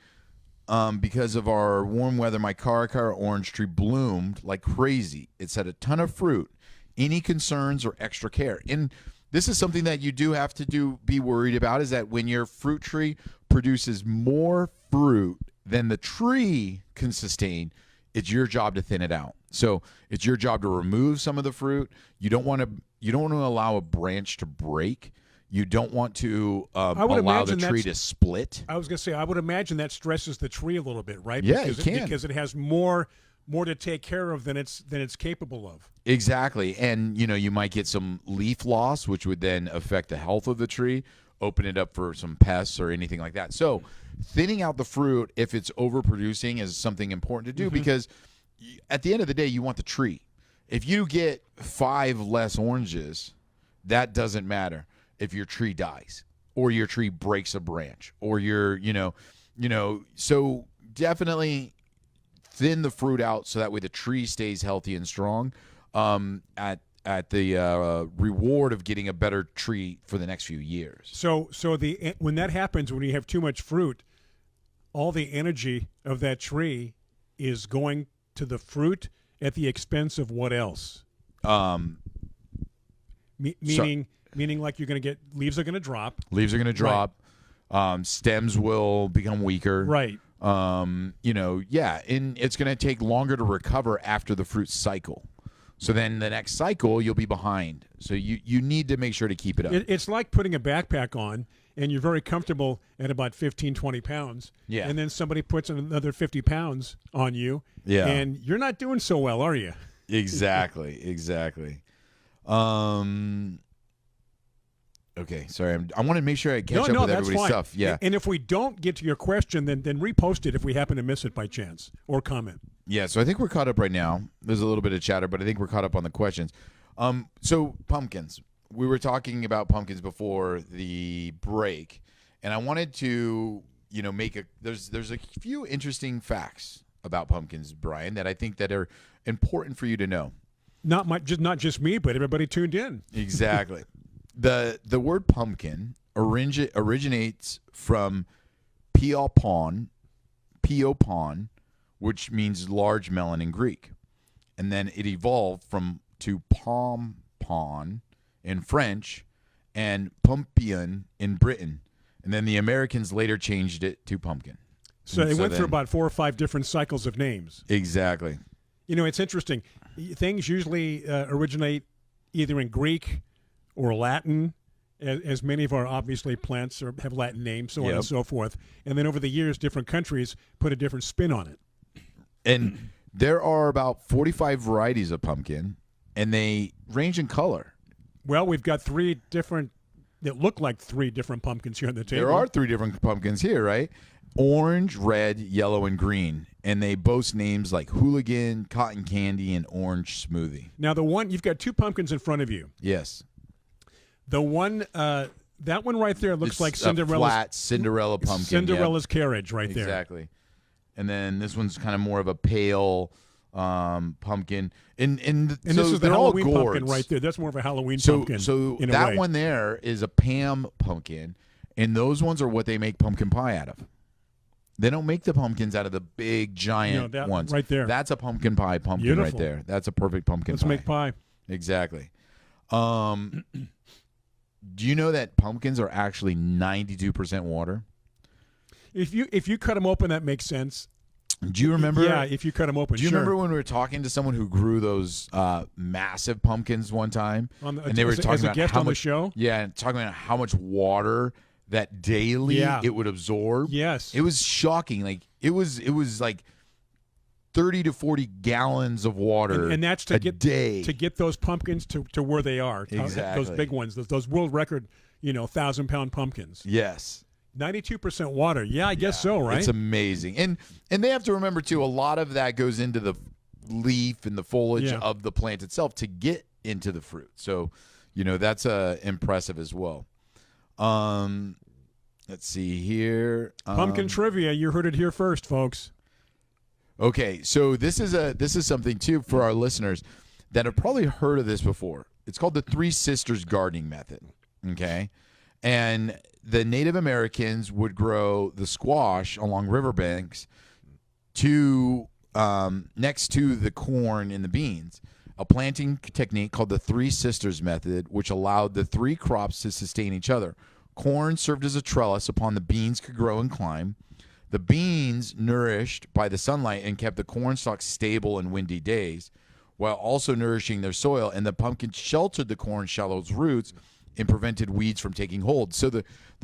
because of our warm weather, my caracara orange tree bloomed like crazy. It's had a ton of fruit. Any concerns or extra care? And this is something that you do have to be worried about, is that when your fruit tree produces more fruit than the tree can sustain, it's your job to thin it out. So it's your job to remove some of the fruit. You don't want to allow a branch to break. You don't want to allow the tree to split. I was going to say, I would imagine that stresses the tree a little bit, right? Yeah, it can. Because it has more more to take care of than it's capable of. Exactly. And, you might get some leaf loss, which would then affect the health of the tree, open it up for some pests or anything like that. So thinning out the fruit, if it's overproducing, is something important to do because at the end of the day, you want the tree. If you get 5 less oranges, that doesn't matter if your tree dies or your tree breaks a branch or so definitely thin the fruit out so that way the tree stays healthy and strong at the reward of getting a better tree for the next few years. So when that happens, when you have too much fruit, all the energy of that tree is going to the fruit at the expense of what else? Meaning like you're going to get leaves are going to drop. Leaves are going to drop. Right. Stems will become weaker. Right. And it's going to take longer to recover after the fruit cycle. So then the next cycle, you'll be behind. So you need to make sure to keep it up. It's like putting a backpack on, and you're very comfortable at about 15, 20 pounds. Yeah. And then somebody puts another 50 pounds on you, and you're not doing so well, are you? Exactly. Okay, sorry. I want to make sure I catch up with everybody's fine. stuff. Yeah. And if we don't get to your question, then repost it if we happen to miss it by chance, or comment. Yeah, so I think we're caught up right now. There's a little bit of chatter, but I think we're caught up on the questions. So pumpkins. We were talking about pumpkins before the break, and I wanted to, there's a few interesting facts about pumpkins, Brian, that I think that are important for you to know. Not just me, but everybody tuned in. Exactly. The word pumpkin originates from piopon, which means large melon in Greek. And then it evolved to pompon in French and pumpion in Britain. And then the Americans later changed it to pumpkin. So they went through about 4 or 5 different cycles of names. Exactly. It's interesting. Things usually originate either in Greek or Latin, as many of our obviously plants have Latin names, so on and so forth. And then over the years, different countries put a different spin on it. And there are about 45 varieties of pumpkin, and they range in color. Well, we've got 3 different that look like 3 different pumpkins here on the table. There are 3 different pumpkins here, right? Orange, red, yellow, and green. And they boast names like Hooligan, Cotton Candy, and Orange Smoothie. Now, you've got 2 pumpkins in front of you. Yes. The one, that one right there looks like Cinderella's. Flat Cinderella pumpkin. Cinderella's carriage right there. Exactly. And then this one's kind of more of a pale pumpkin. And this so is the they're all Halloween gourds. pumpkin right there. That's more of a Halloween pumpkin. So in a that way. one there is a Pam pumpkin, and those ones are what they make pumpkin pie out of. They don't make the pumpkins out of the big giant ones. Right there. That's a pumpkin pie pumpkin Beautiful. right there. That's a perfect pumpkin Let's pie. make pie. Exactly. Do you know that pumpkins are actually 92% water? If you cut them open, that makes sense. Do you remember? Yeah, if you cut them open. Do you sure. remember when we were talking to someone who grew those massive pumpkins one time? And they were talking about how much, on the show? Yeah, and talking about how much water that daily it would absorb. Yes. It was shocking. Like it was like 30 to 40 gallons of water and that's a day to get those pumpkins to where they are. Exactly. Those big ones, those world record, 1,000-pound pumpkins. Yes. 92% water. Yeah, I guess so, right? It's amazing. And they have to remember, too, a lot of that goes into the leaf and the foliage of the plant itself to get into the fruit. So, that's impressive as well. Let's see here. Pumpkin trivia. You heard it here first, folks. Okay, so this is something, too, for our listeners that have probably heard of this before. It's called the Three Sisters gardening method, okay? And the Native Americans would grow the squash along riverbanks next to the corn and the beans, a planting technique called the Three Sisters method, which allowed the 3 crops to sustain each other. Corn served as a trellis upon the beans could grow and climb. The beans nourished by the sunlight and kept the corn stalks stable in windy days, while also nourishing their soil, and the pumpkin sheltered the corn shallow's roots and prevented weeds from taking hold. So the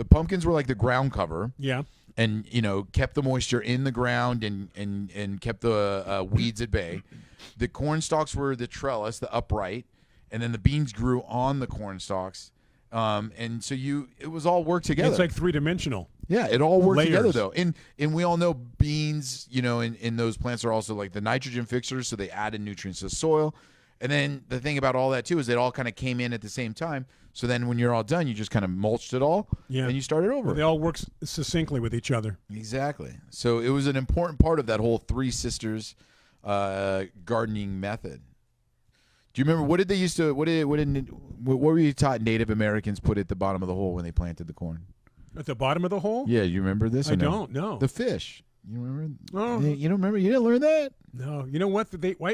pumpkins were like the ground cover. Yeah. and kept the moisture in the ground and kept the weeds at bay. The corn stalks were the trellis, the upright, and then the beans grew on the corn stalks. And so it was all worked together. It's like 3-dimensional. Yeah, it all worked Layers. together though. And we all know beans, in those plants are also like the nitrogen fixers, so they added nutrients to the soil. And then the thing about all that too is it all kind of came in at the same time. So then when you're all done, you just kind of mulched it all, and you started over. Well, they all work succinctly with each other. Exactly. So it was an important part of that whole Three Sisters gardening method. Do you remember what did they used to? What were you taught Native Americans put at the bottom of the hole when they planted the corn? At the bottom of the hole? Yeah, you remember this? I don't. No. The fish. You remember? Oh. You don't remember? You didn't learn that? No. You know what?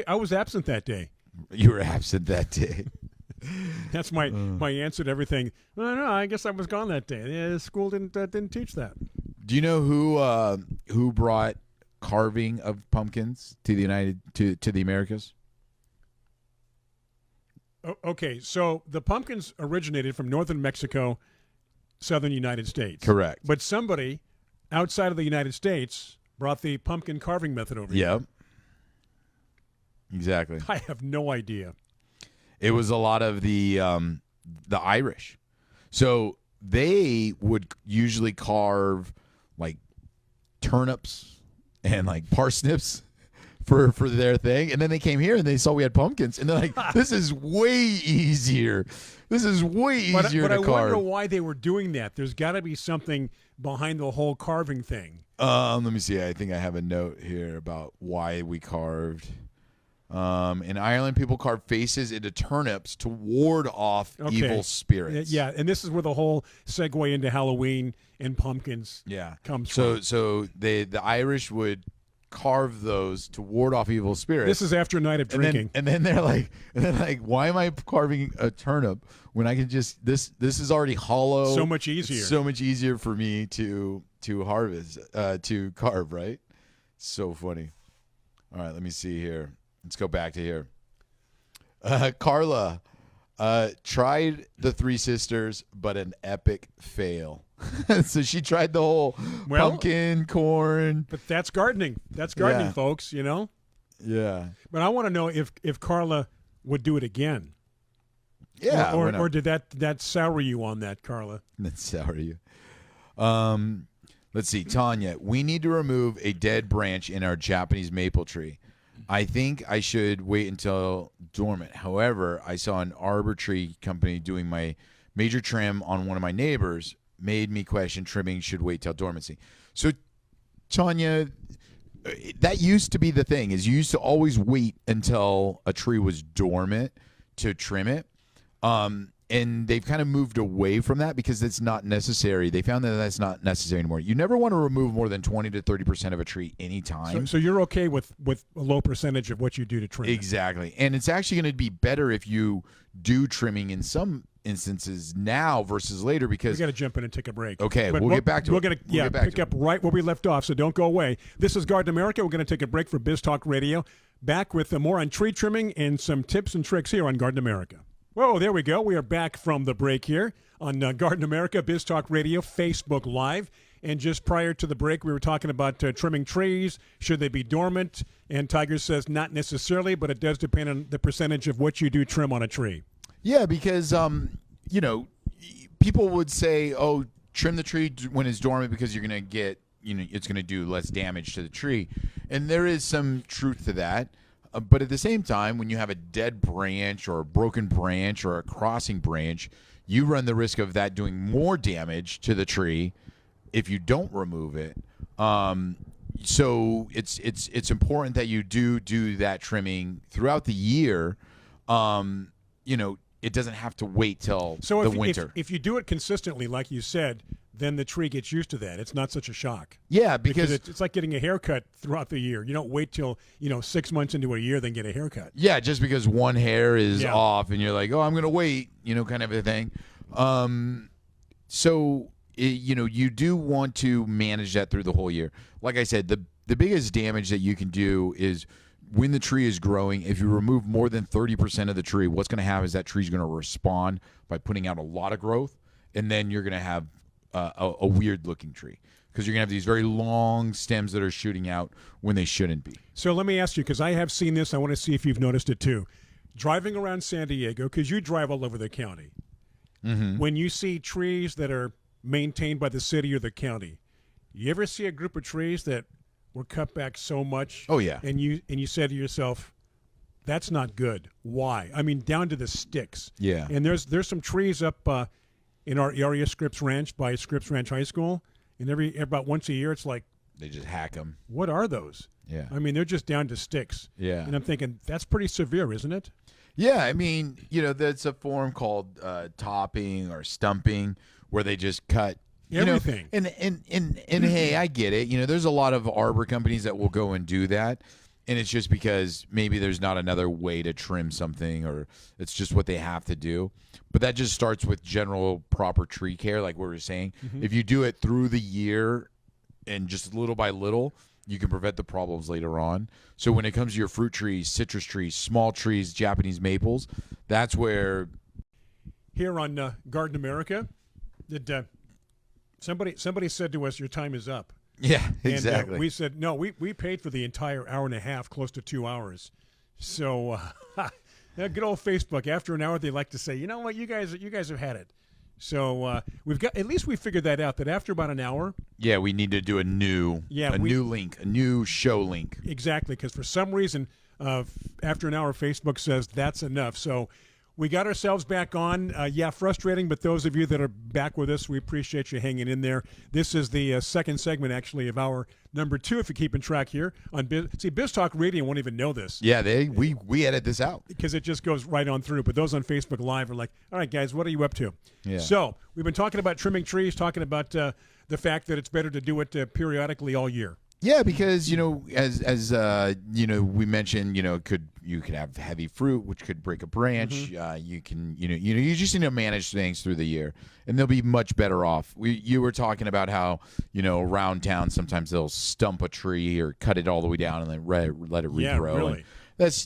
I was absent that day. You were absent that day. That's my answer to everything. No, I guess I was gone that day. Yeah, school didn't teach that. Do you know who brought carving of pumpkins to the Americas? Okay, so the pumpkins originated from northern Mexico, southern United States. Correct. But somebody outside of the United States brought the pumpkin carving method over here. Yep. Exactly. I have no idea. It was a lot of the Irish. So they would usually carve like turnips and like parsnips for their thing. And then they came here and they saw we had pumpkins. And they're like, this is way easier. This is way easier to carve. But I wonder why they were doing that. There's got to be something behind the whole carving thing. Let me see. I think I have a note here about why we carved. In Ireland, people carve faces into turnips to ward off evil spirits. Yeah, and this is where the whole segue into Halloween and pumpkins comes from. So the Irish would carve those to ward off evil spirits. This is after a night of drinking. And then they're like, why am I carving a turnip when I can just this is already hollow? So much easier. It's so much easier for me to harvest, to carve, right? So funny. All right, let me see here. Let's go back to here. Carla tried the Three Sisters, but an epic fail. So she tried the whole pumpkin, corn. But that's gardening. That's gardening, folks, Yeah. But I want to know if Carla would do it again. Yeah. Or did that sour you on that, Carla? That sour you. Let's see. Tanya, we need to remove a dead branch in our Japanese maple tree. I think I should wait until dormant. However, I saw an arbor tree company doing my major trim on one of my neighbors, made me question trimming should wait till dormancy. So, Tanya, that used to be the thing, is you used to always wait until a tree was dormant to trim it. And they've kind of moved away from that because it's not necessary. They found that that's not necessary anymore. You never want to remove more than 20 to 30% of a tree anytime. So you're okay with a low percentage of what you do to trim. Exactly. And it's actually going to be better if you do trimming in some instances now versus later, because we got to jump in and take a break. Okay, we'll get back to it. We're going to pick up right where we left off, so don't go away. This is Garden America. We're going to take a break for Biz Talk Radio. Back with more on tree trimming and some tips and tricks here on Garden America. Whoa, there we go. We are back from the break here on Garden America, Biz Talk Radio, Facebook Live. And just prior to the break, we were talking about trimming trees. Should they be dormant? And Tiger says not necessarily, but it does depend on the percentage of what you do trim on a tree. Yeah, because, people would say, oh, trim the tree when it's dormant because you're going to get, it's going to do less damage to the tree. And there is some truth to that. But at the same time, when you have a dead branch or a broken branch or a crossing branch, you run the risk of that doing more damage to the tree if you don't remove it. So it's important that you do that trimming throughout the year. It doesn't have to wait till the winter. If you do it consistently, like you said, then the tree gets used to that. It's not such a shock. Yeah, because it's like getting a haircut throughout the year. You don't wait till 6 months into a year then get a haircut. Yeah, just because one hair is off and you're like, oh, I'm going to wait, kind of a thing. You do want to manage that through the whole year. Like I said, the biggest damage that you can do is when the tree is growing. If you remove more than 30% of the tree, what's going to happen is that tree's going to respond by putting out a lot of growth, and then you're going to have a weird looking tree. because you're going to have these very long stems that are shooting out when they shouldn't be. So let me ask you, because I have seen this. I want to see if you've noticed it too. Driving around San Diego, because you drive all over the county, when you see trees that are maintained by the city or the county, you ever see a group of trees that were cut back so much? Oh, yeah. And you said to yourself, that's not good. Why? I mean, down to the sticks. Yeah. And there's some trees up in our area, Scripps Ranch, by Scripps Ranch High School, and about once a year, it's like, They just hack them. what are those? Yeah. I mean, they're just down to sticks. Yeah. And I'm thinking, that's pretty severe, isn't it? Yeah, I mean, there's a form called topping or stumping where they just cut Everything. And hey, I get it. There's a lot of arbor companies that will go and do that, and it's just because maybe there's not another way to trim something, or it's just what they have to do. But that just starts with general proper tree care, like we were saying. If you do it through the year and just little by little, you can prevent the problems later on. So when it comes to your fruit trees, citrus trees, small trees, Japanese maples, that's where. Here on Garden America, somebody said to us, your time is up. Yeah, exactly. And we said, no, we paid for the entire hour and a half, close to 2 hours. So good old Facebook. After an hour, they like to say, you know what, you guys have had it. So at least we figured that out, that after about an hour. Yeah, we need to do a new link, a new show link. Exactly, because for some reason, after an hour, Facebook says that's enough. So we got ourselves back on. Frustrating, but those of you that are back with us, we appreciate you hanging in there. This is the second segment, actually, of our number 2, if you're keeping track here. Biz Talk Radio won't even know this. Yeah, we edit this out. Because it just goes right on through. But those on Facebook Live are like, all right, guys, what are you up to? Yeah. So we've been talking about trimming trees, talking about the fact that it's better to do it periodically all year. Yeah, because as we mentioned, you could have heavy fruit, which could break a branch. You can you just need to manage things through the year, and they'll be much better off. You were talking about how around town sometimes they'll stump a tree or cut it all the way down and then let it regrow. Yeah, really. And that's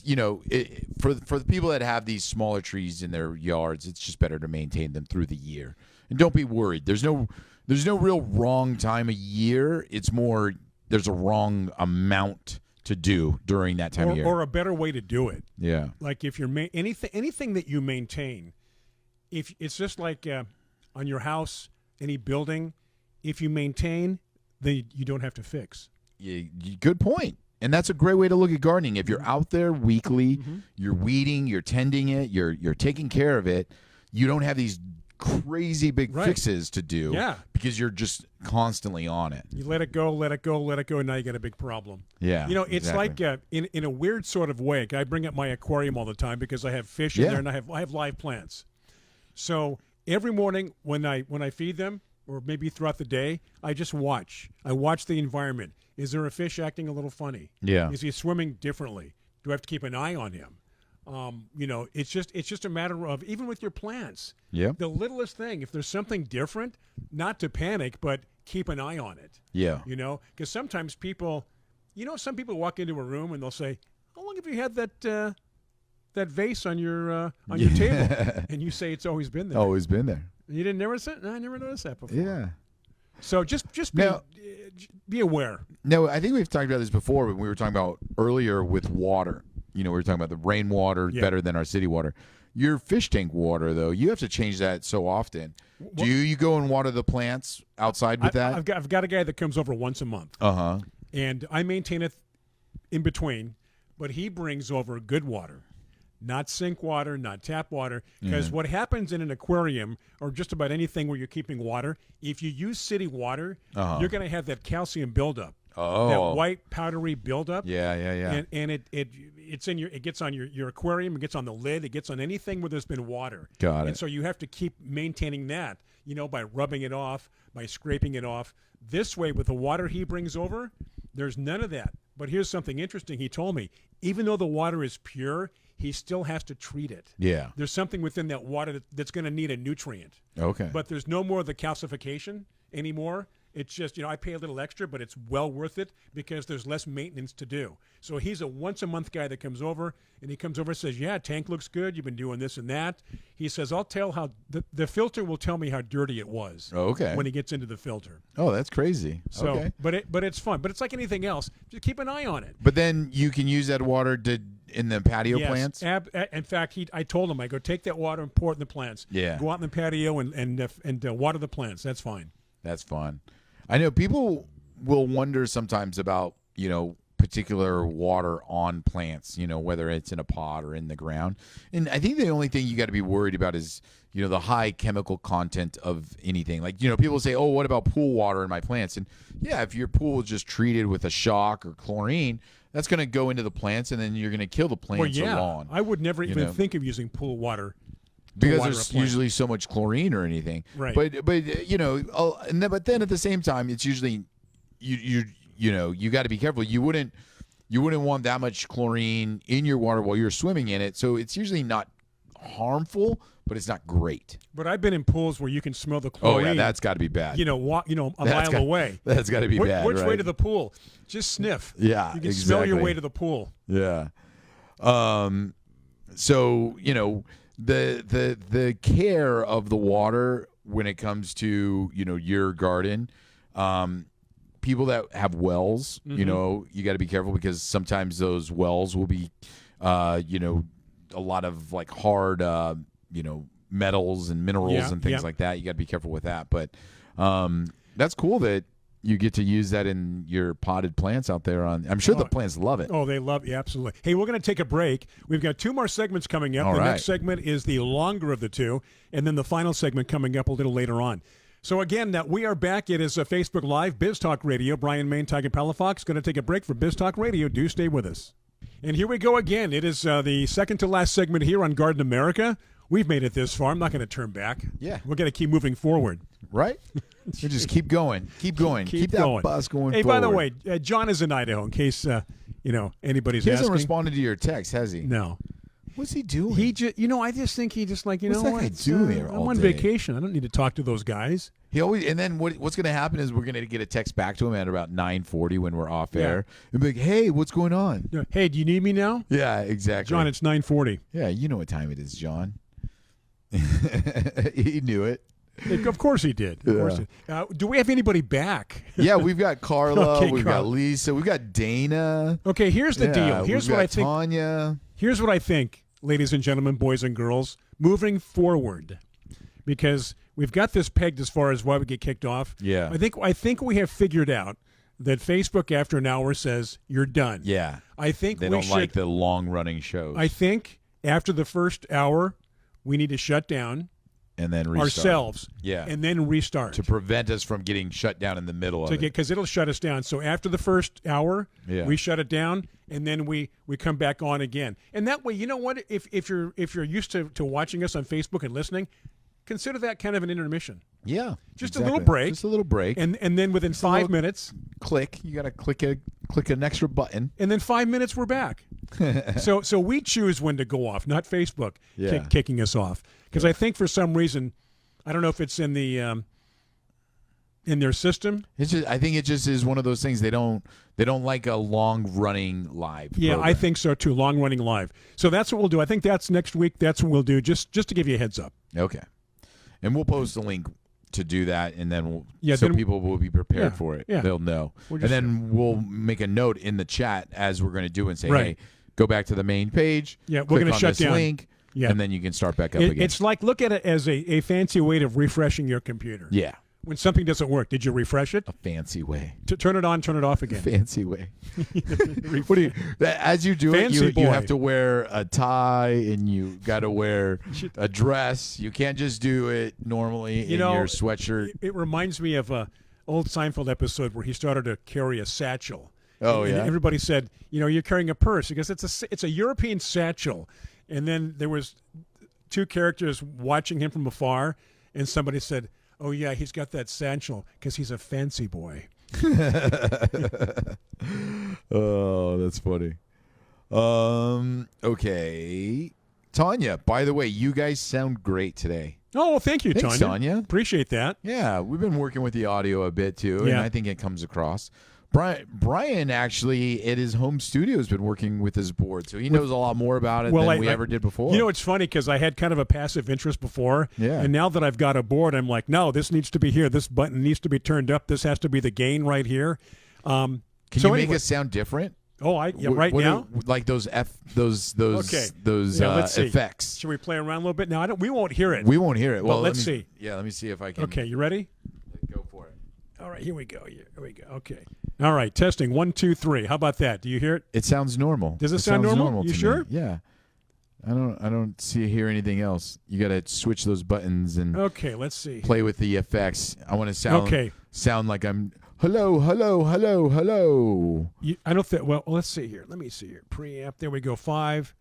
for the people that have these smaller trees in their yards, it's just better to maintain them through the year. And don't be worried. There's no real wrong time of year. It's more. There's a wrong amount to do during that time of year. Or a better way to do it. Yeah. Like if you're anything that you maintain, if it's just like on your house, any building, if you maintain, then you don't have to fix. Yeah, good point. And that's a great way to look at gardening. If you're out there weekly, you're weeding, you're tending it, you're taking care of it, you don't have these crazy big fixes to do because you're just constantly on it. You let it go, and now you got a big problem. Yeah. It's exactly. like in a weird sort of way. I bring up my aquarium all the time because I have fish in there and I have live plants. So every morning when I feed them, or maybe throughout the day, I just watch. I watch the environment. Is there a fish acting a little funny? Yeah. Is he swimming differently? Do I have to keep an eye on him? It's just a matter of, even with your plants, the littlest thing, if there's something different, not to panic, but keep an eye on it. Yeah. Because sometimes some people walk into a room and they'll say, how long have you had that vase on your table? And you say it's always been there. Always been there. You didn't notice it? No, I never noticed that before. Yeah. So just be aware. No, I think we've talked about this before, but we were talking about earlier with water. We were talking about the rainwater better than our city water. Your fish tank water, though, you have to change that so often. Do you go and water the plants outside with that? I've got a guy that comes over once a month. Uh-huh. And I maintain it in between, but he brings over good water. Not sink water, not tap water. Because what happens in an aquarium, or just about anything where you're keeping water, if you use city water, you're going to have that calcium buildup. Oh, that white powdery buildup. Yeah. And it gets on your aquarium, it gets on the lid, it gets on anything where there's been water. Got it. And so you have to keep maintaining that, by rubbing it off, by scraping it off. This way, with the water he brings over, there's none of that. But here's something interesting. He told me, even though the water is pure, he still has to treat it. Yeah. There's something within that water that's going to need a nutrient. Okay. But there's no more of the calcification anymore. It's just, I pay a little extra, but it's well worth it because there's less maintenance to do. So he's a once-a-month guy that comes over, and he comes over and says, yeah, tank looks good. You've been doing this and that. He says, I'll tell how the filter will tell me how dirty it was when he gets into the filter. Oh, that's crazy. So, okay. but it's fun. But it's like anything else. Just keep an eye on it. But then you can use that water in the patio plants? In fact, I told him, I go, take that water and pour it in the plants. Yeah. Go out in the patio and water the plants. That's fine. That's fun. I know people will wonder sometimes about, particular water on plants, whether it's in a pot or in the ground. And I think the only thing you got to be worried about is, the high chemical content of anything. Like, people say, oh, what about pool water in my plants? And yeah, if your pool is just treated with a shock or chlorine, that's going to go into the plants, and then you're going to kill the plants or lawn. I would never even think of using pool water. Because there's usually so much chlorine or anything. Right. But but then at the same time, it's usually you got to be careful. You wouldn't want that much chlorine in your water while you're swimming in it. So it's usually not harmful, but it's not great. But I've been in pools where you can smell the chlorine. Oh yeah, that's got to be bad. A mile away. That's got to be bad. Which right? way to the pool? Just sniff. Yeah, you can smell your way to the pool. Yeah. So the care of the water when it comes to your garden, people that have wells, you got to be careful because sometimes those wells will be a lot of like hard metals and minerals and things like that. You got to be careful with that, but that's cool that you get to use that in your potted plants out there. I'm sure the plants love it. Oh, they love it. Absolutely. Hey, we're going to take a break. We've got 2 more segments coming up. All right. Next segment is the longer of the 2, and then the final segment coming up a little later on. So again, we are back. It is a Facebook Live, Biz Talk Radio. Bryan, Tiger, Palafox going to take a break for Biz Talk Radio. Do stay with us. And here we go again. It is the second to last segment here on Garden America. We've made it this far. I'm not going to turn back. Yeah. We're going to keep moving forward. Right? You just keep going. Keep going. Keep that going. bus going Hey, forward. by the way, John is in Idaho, in case, anybody's he asking. hasn't responded to your text, has he? No. What's he doing? He just, I just think he just like, What's that guy doing there I'm all on day? vacation. I don't need to talk to those guys. He always, and then what's going to happen is we're going to get a text back to him at about 9:40 when we're off air, and be like, "Hey, what's going on?" Hey, do you need me now? Yeah, exactly. John, it's 9:40. Yeah, you know what time it is, John. He knew it. Of course he did. Of course do we have anybody back? Yeah, we've got Carla, Okay, we've Carla. got Lisa, we've got Dana. Okay, here's the deal. Here's we've what I got think. Tanya. Here's what I think, ladies and gentlemen, boys and girls, moving forward, because we've got this pegged as far as why we get kicked off. Yeah. I think we have figured out that Facebook after an hour says you're done. Yeah. I think They don't like the long-running shows. I think after the first hour, we need to shut down and then restart. ourselves. Yeah. And then restart. To prevent us from getting shut down in the middle of it. Because it'll shut us down. So after the first hour, we shut it down, and then we come back on again. And that way, you know what? If you're used to watching us on Facebook and listening, consider that kind of an intermission. Yeah. Just exactly. a little break. Just a little break. And then within 5 minutes, click. You got to click an extra button. And then 5 minutes, we're back. So we choose when to go off, not Facebook kicking us off. Because I think for some reason, I don't know if it's in the in their system. I think it just is one of those things they don't like a long running live. Yeah, program. I think so too. Long running live. So that's what we'll do. I think that's next week. That's what we'll do. Just to give you a heads up. Okay, and we'll post a link to do that, and then people will be prepared for it. Yeah. They'll know, and then we'll make a note in the chat as we're going to do and say, hey, go back to the main page. Yeah, we're going to shut down. Link, and then you can start back up again. It's like, look at it as a fancy way of refreshing your computer. Yeah. When something doesn't work, did you refresh it? A fancy way. To turn it on, turn it off again. Fancy way. What do you? As you do fancy it, you have to wear a tie and you got to wear a dress. You can't just do it normally in your sweatshirt. It reminds me of a old Seinfeld episode where he started to carry a satchel. Oh, and yeah. Everybody said, you're carrying a purse because it's a European satchel. And then there was 2 characters watching him from afar, and somebody said, "Oh yeah, he's got that satchel because he's a fancy boy." Oh, that's funny. Okay, Tanya. By the way, you guys sound great today. Oh, well, thank you, Thanks, Tanya. Appreciate that. Yeah, we've been working with the audio a bit too, and Yeah. I think it comes across. Bryan actually at his home studio has been working with his board, so he knows a lot more about it than we ever did before. You know, it's funny because I had kind of a passive interest before, and now that I've got a board, I'm like, no, this needs to be here. This button needs to be turned up. This has to be the gain right here. Can you make us sound different? Oh, right now, like those those let's effects. See. Should we play around a little bit? Now, we won't hear it. We won't hear it. Well, let's see. Yeah, let me see if I can. Okay, you ready? Go for it. All right, here we go. Okay. All right, testing 1, 2, 3. How about that? Do you hear it? It sounds normal. Does it sound normal? You sure? Me. Yeah. I don't hear anything else. You got to switch those buttons and okay. Let's see. Play with the effects. I want to sound like I'm hello. I don't think. Well, let's see here. Let me see here. Preamp. There we go. 5,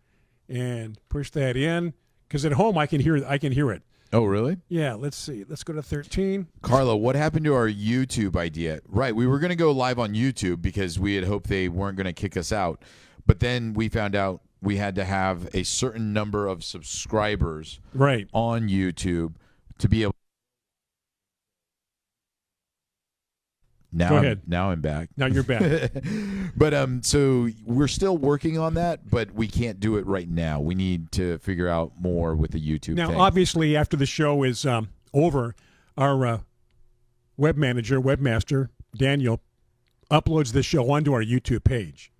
and push that in because at home I can hear it. Oh, really? Yeah. Let's see. Let's go to 13. Carla, what happened to our YouTube idea? Right, we were going to go live on YouTube because we had hoped they weren't going to kick us out, but then we found out we had to have a certain number of subscribers on YouTube to be able. Go ahead. Now I'm back. Now you're back. But so we're still working on that, but we can't do it right now. We need to figure out more with the YouTube now, thing. obviously, after the show is over, our webmaster, Daniel, uploads the show onto our YouTube page.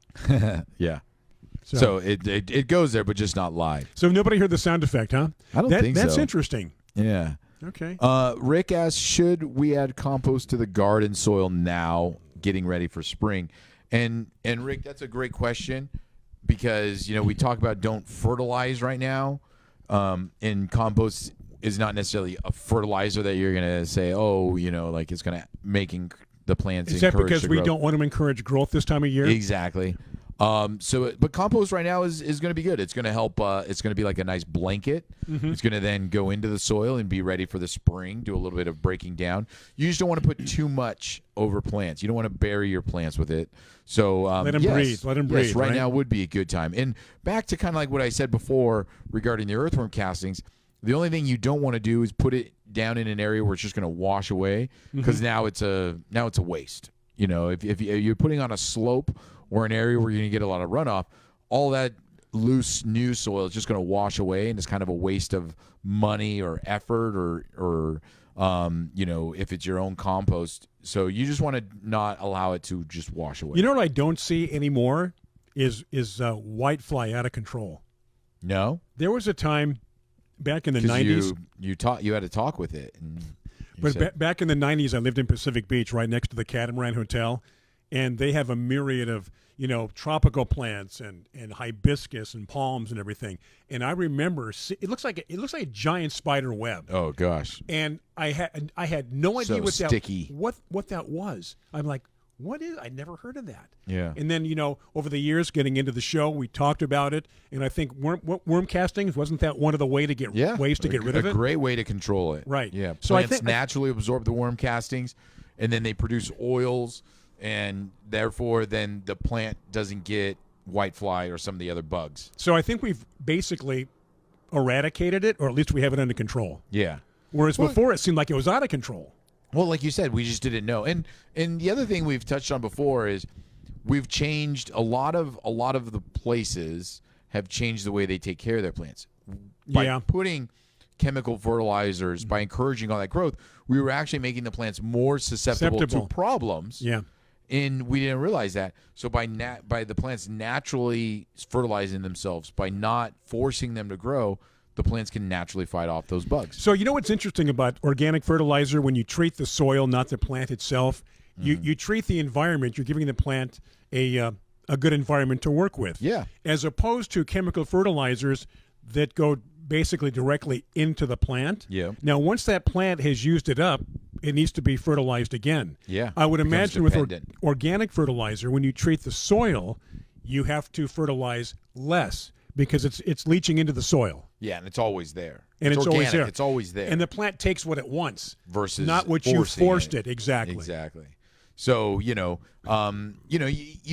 Yeah. So it goes there, but just not live. So nobody heard the sound effect, huh? I don't think so. That's interesting. Yeah. Okay. Rick asks, should we add compost to the garden soil now, getting ready for spring? And Rick, that's a great question because, we talk about don't fertilize right now. And compost is not necessarily a fertilizer that you're going to say, like it's going to making the plants encourage. Is that because we don't want to encourage growth this time of year? Exactly. But compost right now is going to be good. It's going to help. It's going to be like a nice blanket. Mm-hmm. It's going to then go into the soil and be ready for the spring. Do a little bit of breaking down. You just don't want to put too much over plants. You don't want to bury your plants with it. So let them breathe. Let them breathe. Yes, right now would be a good time. And back to kind of like what I said before regarding the earthworm castings. The only thing you don't want to do is put it down in an area where it's just going to wash away because now it's a waste. If you're putting on a slope or an area where you're going to get a lot of runoff, all that loose new soil is just going to wash away, and it's kind of a waste of money or effort or if it's your own compost. So you just want to not allow it to just wash away. You know what I don't see anymore is whitefly out of control. No? There was a time back in the 90s. You had to talk with it. But back in the 90s, I lived in Pacific Beach right next to the Catamaran Hotel, and they have a myriad of, tropical plants and hibiscus and palms and everything. And I remember it looks like a giant spider web. Oh gosh. And I had no idea so sticky. what that was. I'm like, what is? I never heard of that. Yeah. And then over the years, getting into the show, we talked about it, and I think worm castings, wasn't that one of the ways to get rid of it? A great way to control it. Right. Yeah. So plants naturally absorb the worm castings, and then they produce oils, and therefore then the plant doesn't get whitefly or some of the other bugs. So I think we've basically eradicated it, or at least we have it under control. Yeah. Whereas before it seemed like it was out of control. Well, like you said, we just didn't know. And the other thing we've touched on before is we've changed a lot of the places have changed the way they take care of their plants. By putting chemical fertilizers, by encouraging all that growth, we were actually making the plants more susceptible to problems. Yeah. And we didn't realize that. So by the plants naturally fertilizing themselves, by not forcing them to grow, the plants can naturally fight off those bugs. So what's interesting about organic fertilizer, when you treat the soil, not the plant itself, you treat the environment, you're giving the plant a good environment to work with. Yeah. As opposed to chemical fertilizers that go basically directly into the plant. Yeah. Now, once that plant has used it up, it needs to be fertilized again. Yeah. I would imagine with organic fertilizer, when you treat the soil, you have to fertilize less because it's leaching into the soil. Yeah, and it's always there. And it's organic. always there. It's always there. And the plant takes what it wants versus not what you forced it. Exactly. Exactly. So, you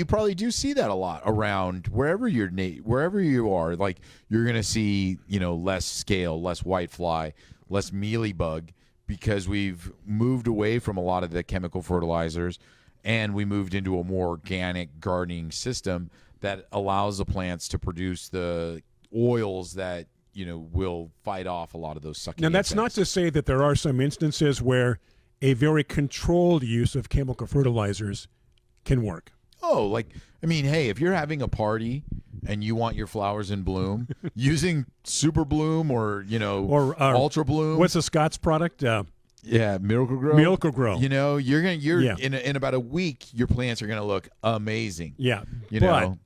probably do see that a lot around wherever you are. Like you're going to see, less scale, less whitefly, less mealybug, because we've moved away from a lot of the chemical fertilizers, and we moved into a more organic gardening system that allows the plants to produce the oils that will fight off a lot of those sucking. Now, that's not to say that there are some instances where a very controlled use of chemical fertilizers can work. Oh, hey, if you're having a party and you want your flowers in bloom, using Super Bloom or Ultra Bloom. What's a Scott's product? Yeah, Miracle Grow. Miracle Grow. You're in about a week, your plants are gonna look amazing. Yeah,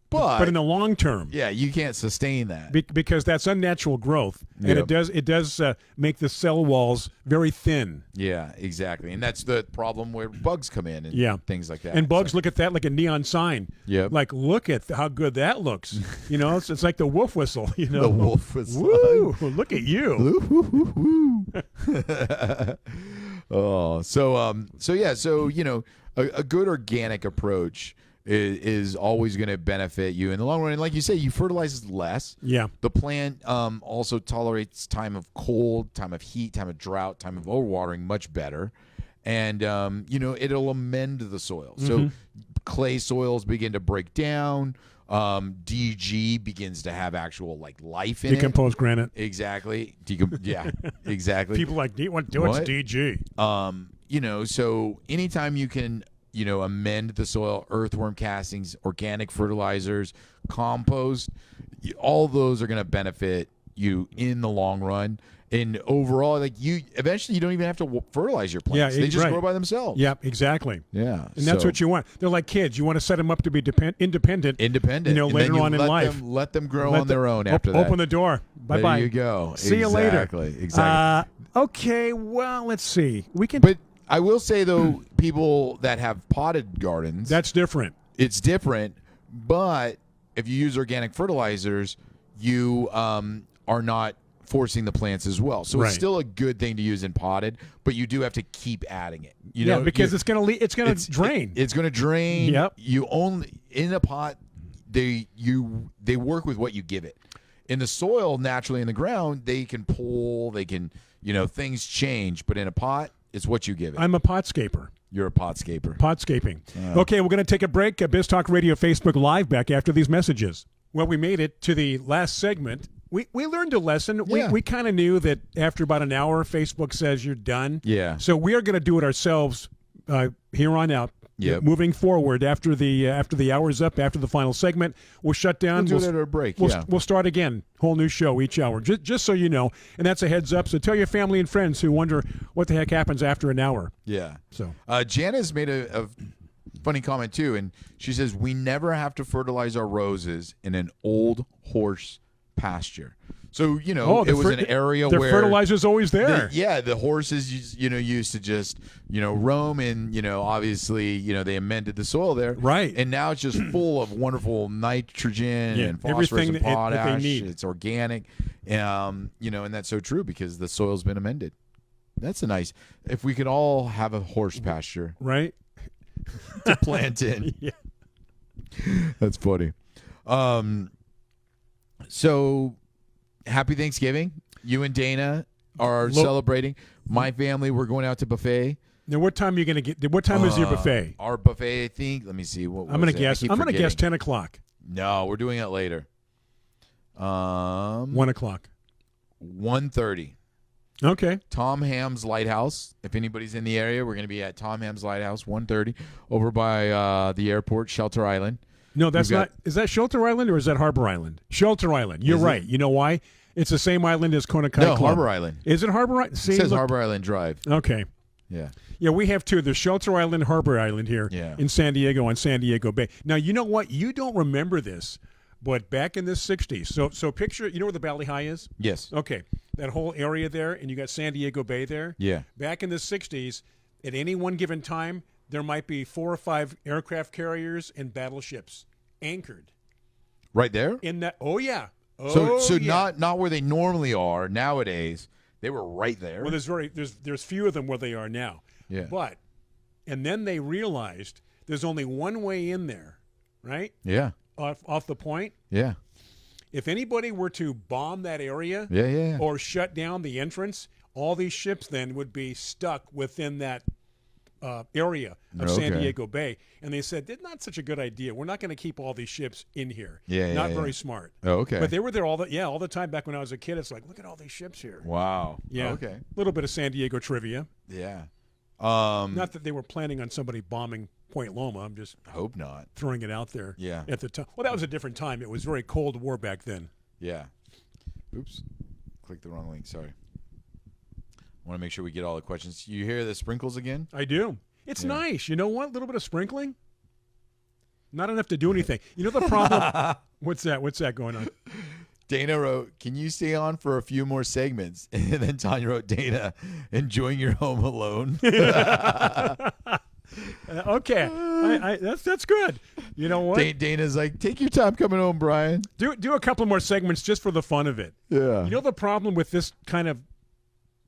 but in the long term, yeah, you can't sustain that because that's unnatural growth, and it does make the cell walls very thin. Yeah, exactly, and that's the problem where bugs come in and things like that. And bugs look at that like a neon sign. Yeah, like look at how good that looks. It's like the wolf whistle. The wolf whistle. Woo! Look at you. Oh, a good organic approach is always going to benefit you in the long run. And like you say, you fertilize less. Yeah. The plant also tolerates time of cold, time of heat, time of drought, time of overwatering much better. And, it'll amend the soil. Mm-hmm. So clay soils begin to break down. DG begins to have actual life in Decomposed granite. Exactly. Yeah, exactly. People what's DG? So anytime you can, amend the soil, earthworm castings, organic fertilizers, compost, all those are going to benefit you in the long run. And overall, eventually you don't even have to fertilize your plants. They just grow by themselves. Yeah, exactly. Yeah. And that's what you want. They're like kids. You want to set them up to be independent. Later on in life. Let them grow on their own after that. Open the door. Bye-bye. There you go. See you later. Exactly. Okay, well, let's see. But I will say, though, people that have potted gardens. That's different. It's different. But if you use organic fertilizers, you are not forcing the plants as well. So It's still a good thing to use in potted, but you do have to keep adding it. Because it's going to drain. It's going to drain. Yep. You only in a pot they work with what you give it. In the soil, naturally in the ground, they can pull, things change, but in a pot, it's what you give it. I'm a potscaper. You're a potscaper. Potscaping. Okay, we're going to take a break. Biz Talk Radio Facebook Live back after these messages. Well, we made it to the last segment. We learned a lesson. Yeah. We kind of knew that after about an hour, Facebook says you're done. Yeah. So we are going to do it ourselves here on out. Yep. Moving forward, after the hour's up, after the final segment, we'll shut down. We'll do it at a break. We'll start again. Whole new show each hour. Just so you know, and that's a heads up. So tell your family and friends who wonder what the heck happens after an hour. Yeah. So Jana's made a funny comment too, and she says we never have to fertilize our roses in an old horse pasture. So it was an area where fertilizer's always there. The horses used to just roam, and obviously they amended the soil there, right? And now it's just full of wonderful nitrogen and phosphorus everything and potash. That they need. It's organic, and that's so true because the soil's been amended. That's a nice. If we could all have a horse pasture, right, to plant in. Yeah, that's funny. So. Happy Thanksgiving. You and Dana are celebrating. My family, we're going out to buffet. Now, what time are you going to get? What time is your buffet? Our buffet, I think. Let me see. I'm going to guess. I'm going to guess 10 o'clock. No, we're doing it later. 1 o'clock. 1:30. Okay. Tom Ham's Lighthouse. If anybody's in the area, we're going to be at Tom Ham's Lighthouse, 1:30, over by the airport, Shelter Island. No, that's not. Is that Shelter Island or is that Harbor Island? Shelter Island. You're right. You know why? It's the same island as Kona Kai Club. Harbor Island. Is it Harbor Island? It says Harbor Island Drive. Okay. Yeah. Yeah, we have two. There's Shelter Island, Harbor Island here in San Diego on San Diego Bay. Now, you know what? You don't remember this, but back in the 60s. So picture, where the Valley High is? Yes. Okay. That whole area there, and you got San Diego Bay there. Yeah. Back in the 60s, at any one given time, there might be 4 or 5 aircraft carriers and battleships anchored right there in that. Oh yeah. Not where they normally are nowadays. They were right there. Well, there's few of them where they are now. Yeah. But and then they realized there's only one way in there, right? Yeah. Off the point. Yeah. If anybody were to bomb that area, yeah. or shut down the entrance, all these ships then would be stuck within that area of Okay. San Diego Bay. And they said, that's not such a good idea. We're not going to keep all these ships in here. Yeah, Not yeah, very yeah. smart. Oh, okay. But they were there all the time back when I was a kid. It's like, look at all these ships here. Wow. Yeah. Okay. A little bit of San Diego trivia. Yeah. Not that they were planning on somebody bombing Point Loma. I'm just Hope not. throwing it out there. Yeah. At the time. Well, that was a different time. It was very Cold War back then. Yeah. Oops. Clicked the wrong link. Sorry. Want to make sure we get all the questions. You hear the sprinkles again? I do. It's Yeah. nice. You know what? A little bit of sprinkling. Not enough to do anything. You know the problem? What's that? What's that going on? Dana wrote, "Can you stay on for a few more segments?" And then Tanya wrote, "Dana, enjoying your home alone." Okay. That's good. You know what? Dana's like, "Take your time coming home, Brian." Do a couple more segments just for the fun of it. Yeah. You know the problem with this kind of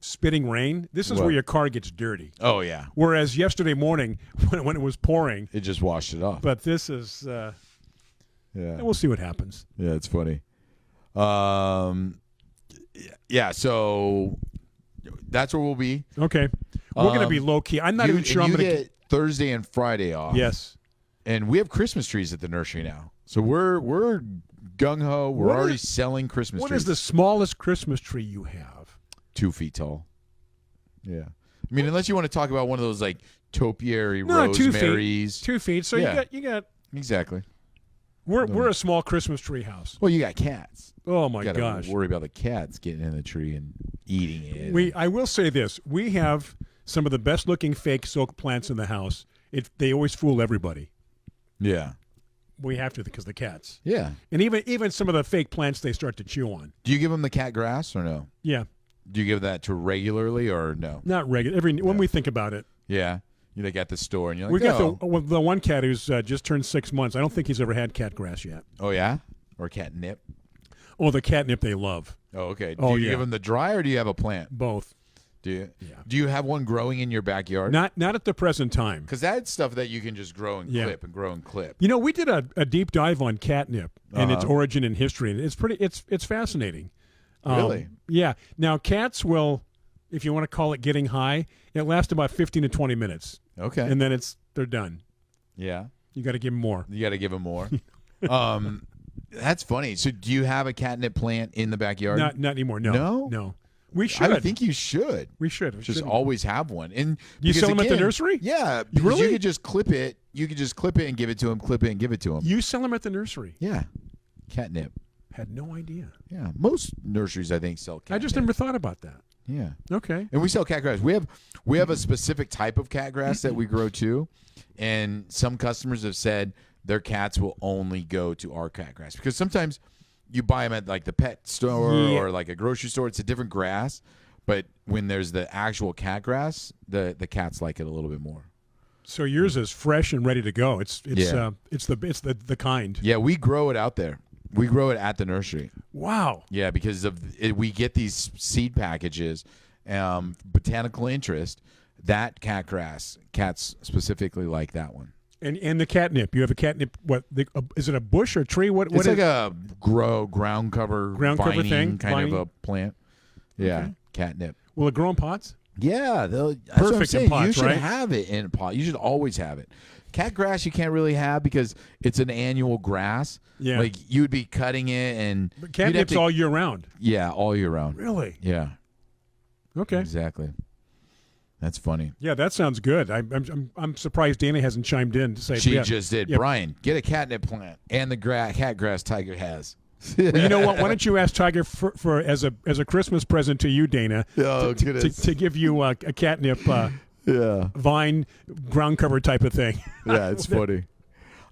spitting rain? This is What? where your car gets dirty. Oh yeah. Whereas yesterday morning when it was pouring, It just washed it off. but this is yeah. we'll see what happens. Yeah, it's funny. Yeah, so that's where we'll be. Okay. We're going to be low key. I'm not even sure I'm you going to get Thursday and Friday off. Yes. And we have Christmas trees at the nursery now. So we're gung ho. We're What already is- selling Christmas What trees. is the smallest Christmas tree you have? 2 feet tall. Yeah. I mean, unless you want to talk about one of those like topiary No, 2 feet. rosemaries. 2 feet. So Yeah. you got Exactly. we're a small Christmas tree house. Well, you got cats. Oh my You got gosh. to worry about the cats getting in the tree and eating it. I will say this. We have some of the best looking fake silk plants in the house. They always fool everybody. Yeah. We have to because the cats. Yeah. And even some of the fake plants they start to chew on. Do you give them the cat grass or no? Yeah. Do you give that to regularly or no? Not regular. When we think about it. Yeah. You're like at the store and you're like, We got oh. the one cat who's just turned 6 months. I don't think he's ever had cat grass yet. Oh, yeah? Or catnip? Oh, the catnip they love. Oh, okay. Oh, Do you yeah. give them the dry or do you have a plant? Both. Do you? Yeah. Do you have one growing in your backyard? Not at the present time. Because that's stuff that you can just grow and Yeah. clip and grow and clip. You know, we did a deep dive on catnip and its Uh-huh. origin and history, and it's fascinating. Really? Yeah. Now cats will, if you want to call it getting high, it lasts about 15 to 20 minutes, Okay. and then they're done. Yeah. You got to give them more. You got to give them more. That's funny. So do you have a catnip plant in the backyard? Not anymore. No. No? No. We should. I think you should. we should. Just Shouldn't- always have one. And You because, sell 'em at the again, nursery? Yeah, because Really? you could just clip it. You could just clip it and give it to him. Clip it and give it to him. You sell them at the nursery. Yeah, catnip. Had no idea. Yeah, most nurseries I think sell catnip. I just never thought about that. Yeah, Okay. and we sell cat grass. We have a specific type of cat grass that we grow too, and some customers have said their cats will only go to our cat grass because sometimes you buy them at like the pet store Yeah. or like a grocery store. It's a different grass, but when there's the actual cat grass, the cats like it a little bit more. So yours is fresh and ready to go. It's Yeah. it's the kind. Yeah, we grow it out there. We grow it at the nursery. Wow. Yeah, because of it, we get these seed packages, botanical interest. That cat grass, cats specifically like that one. And the catnip. You have a catnip. What is it? A bush or a tree? What It's is like a ground cover, Ground cover vining thing? kind Vining? of a plant. Yeah, Okay. catnip. Will it grow in pots? Yeah, that's what I'm Perfect in saying. pots, You should right? have it in a pot. You should always have it. Cat grass you can't really have because it's an annual grass. Yeah. Like you would be cutting it and But you'd have catnip's to- all year round. Yeah, all year round. Really? Yeah, Okay. exactly. That's funny. Yeah, that sounds good. I'm surprised Dana hasn't chimed in to say. She yeah. just did. Yeah. Brian, get a catnip plant and the cat grass Tiger has. Well, you know what? Why don't you ask Tiger for as a Christmas present to you, Dana, Oh, goodness. to give you a catnip Yeah. vine ground cover type of thing? Yeah, it's funny.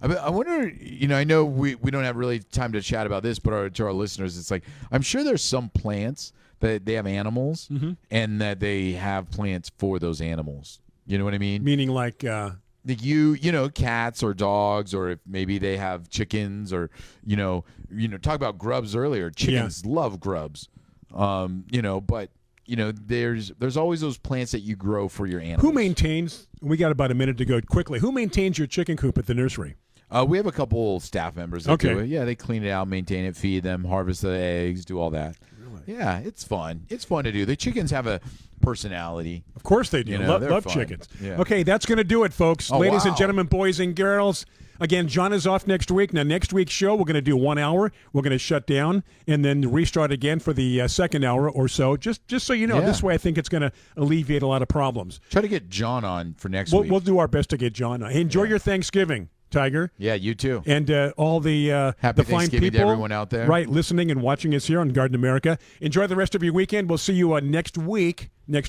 I wonder, I know we don't have really time to chat about this, but to our listeners, it's like, I'm sure there's some plants that they have animals and that they have plants for those animals. You know what I mean? Meaning like Like cats or dogs, or if maybe they have chickens, or talk about grubs earlier. Chickens love grubs, but there's always those plants that you grow for your animals. who maintains? We got about a minute to go. Quickly, who maintains your chicken coop at the nursery? We have a couple staff members that Okay. do it. Yeah, they clean it out, maintain it, feed them, harvest the eggs, do all that. Really? Yeah, it's fun. It's fun to do. The chickens have a personality. Of course they do. You know, Love fun. chickens. Yeah. Okay, that's going to do it, folks. Oh, Ladies and wow. gentlemen, boys and girls. Again, John is off next week. Now, next week's show, we're going to do 1 hour. We're going to shut down and then restart again for the second hour or so. Just so you know, Yeah. this way I think it's going to alleviate a lot of problems. Try to get John on for next We'll week. we'll do our best to get John on. Hey, enjoy your Thanksgiving, Tiger. Yeah, you too. And all the Happy the fine Thanksgiving to people, everyone out there. right, listening and watching us here on Garden America. Enjoy the rest of your weekend. We'll see you next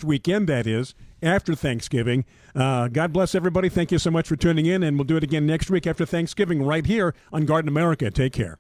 weekend, that is, after Thanksgiving. God bless everybody. Thank you so much for tuning in, and we'll do it again next week after Thanksgiving right here on Garden America. Take care.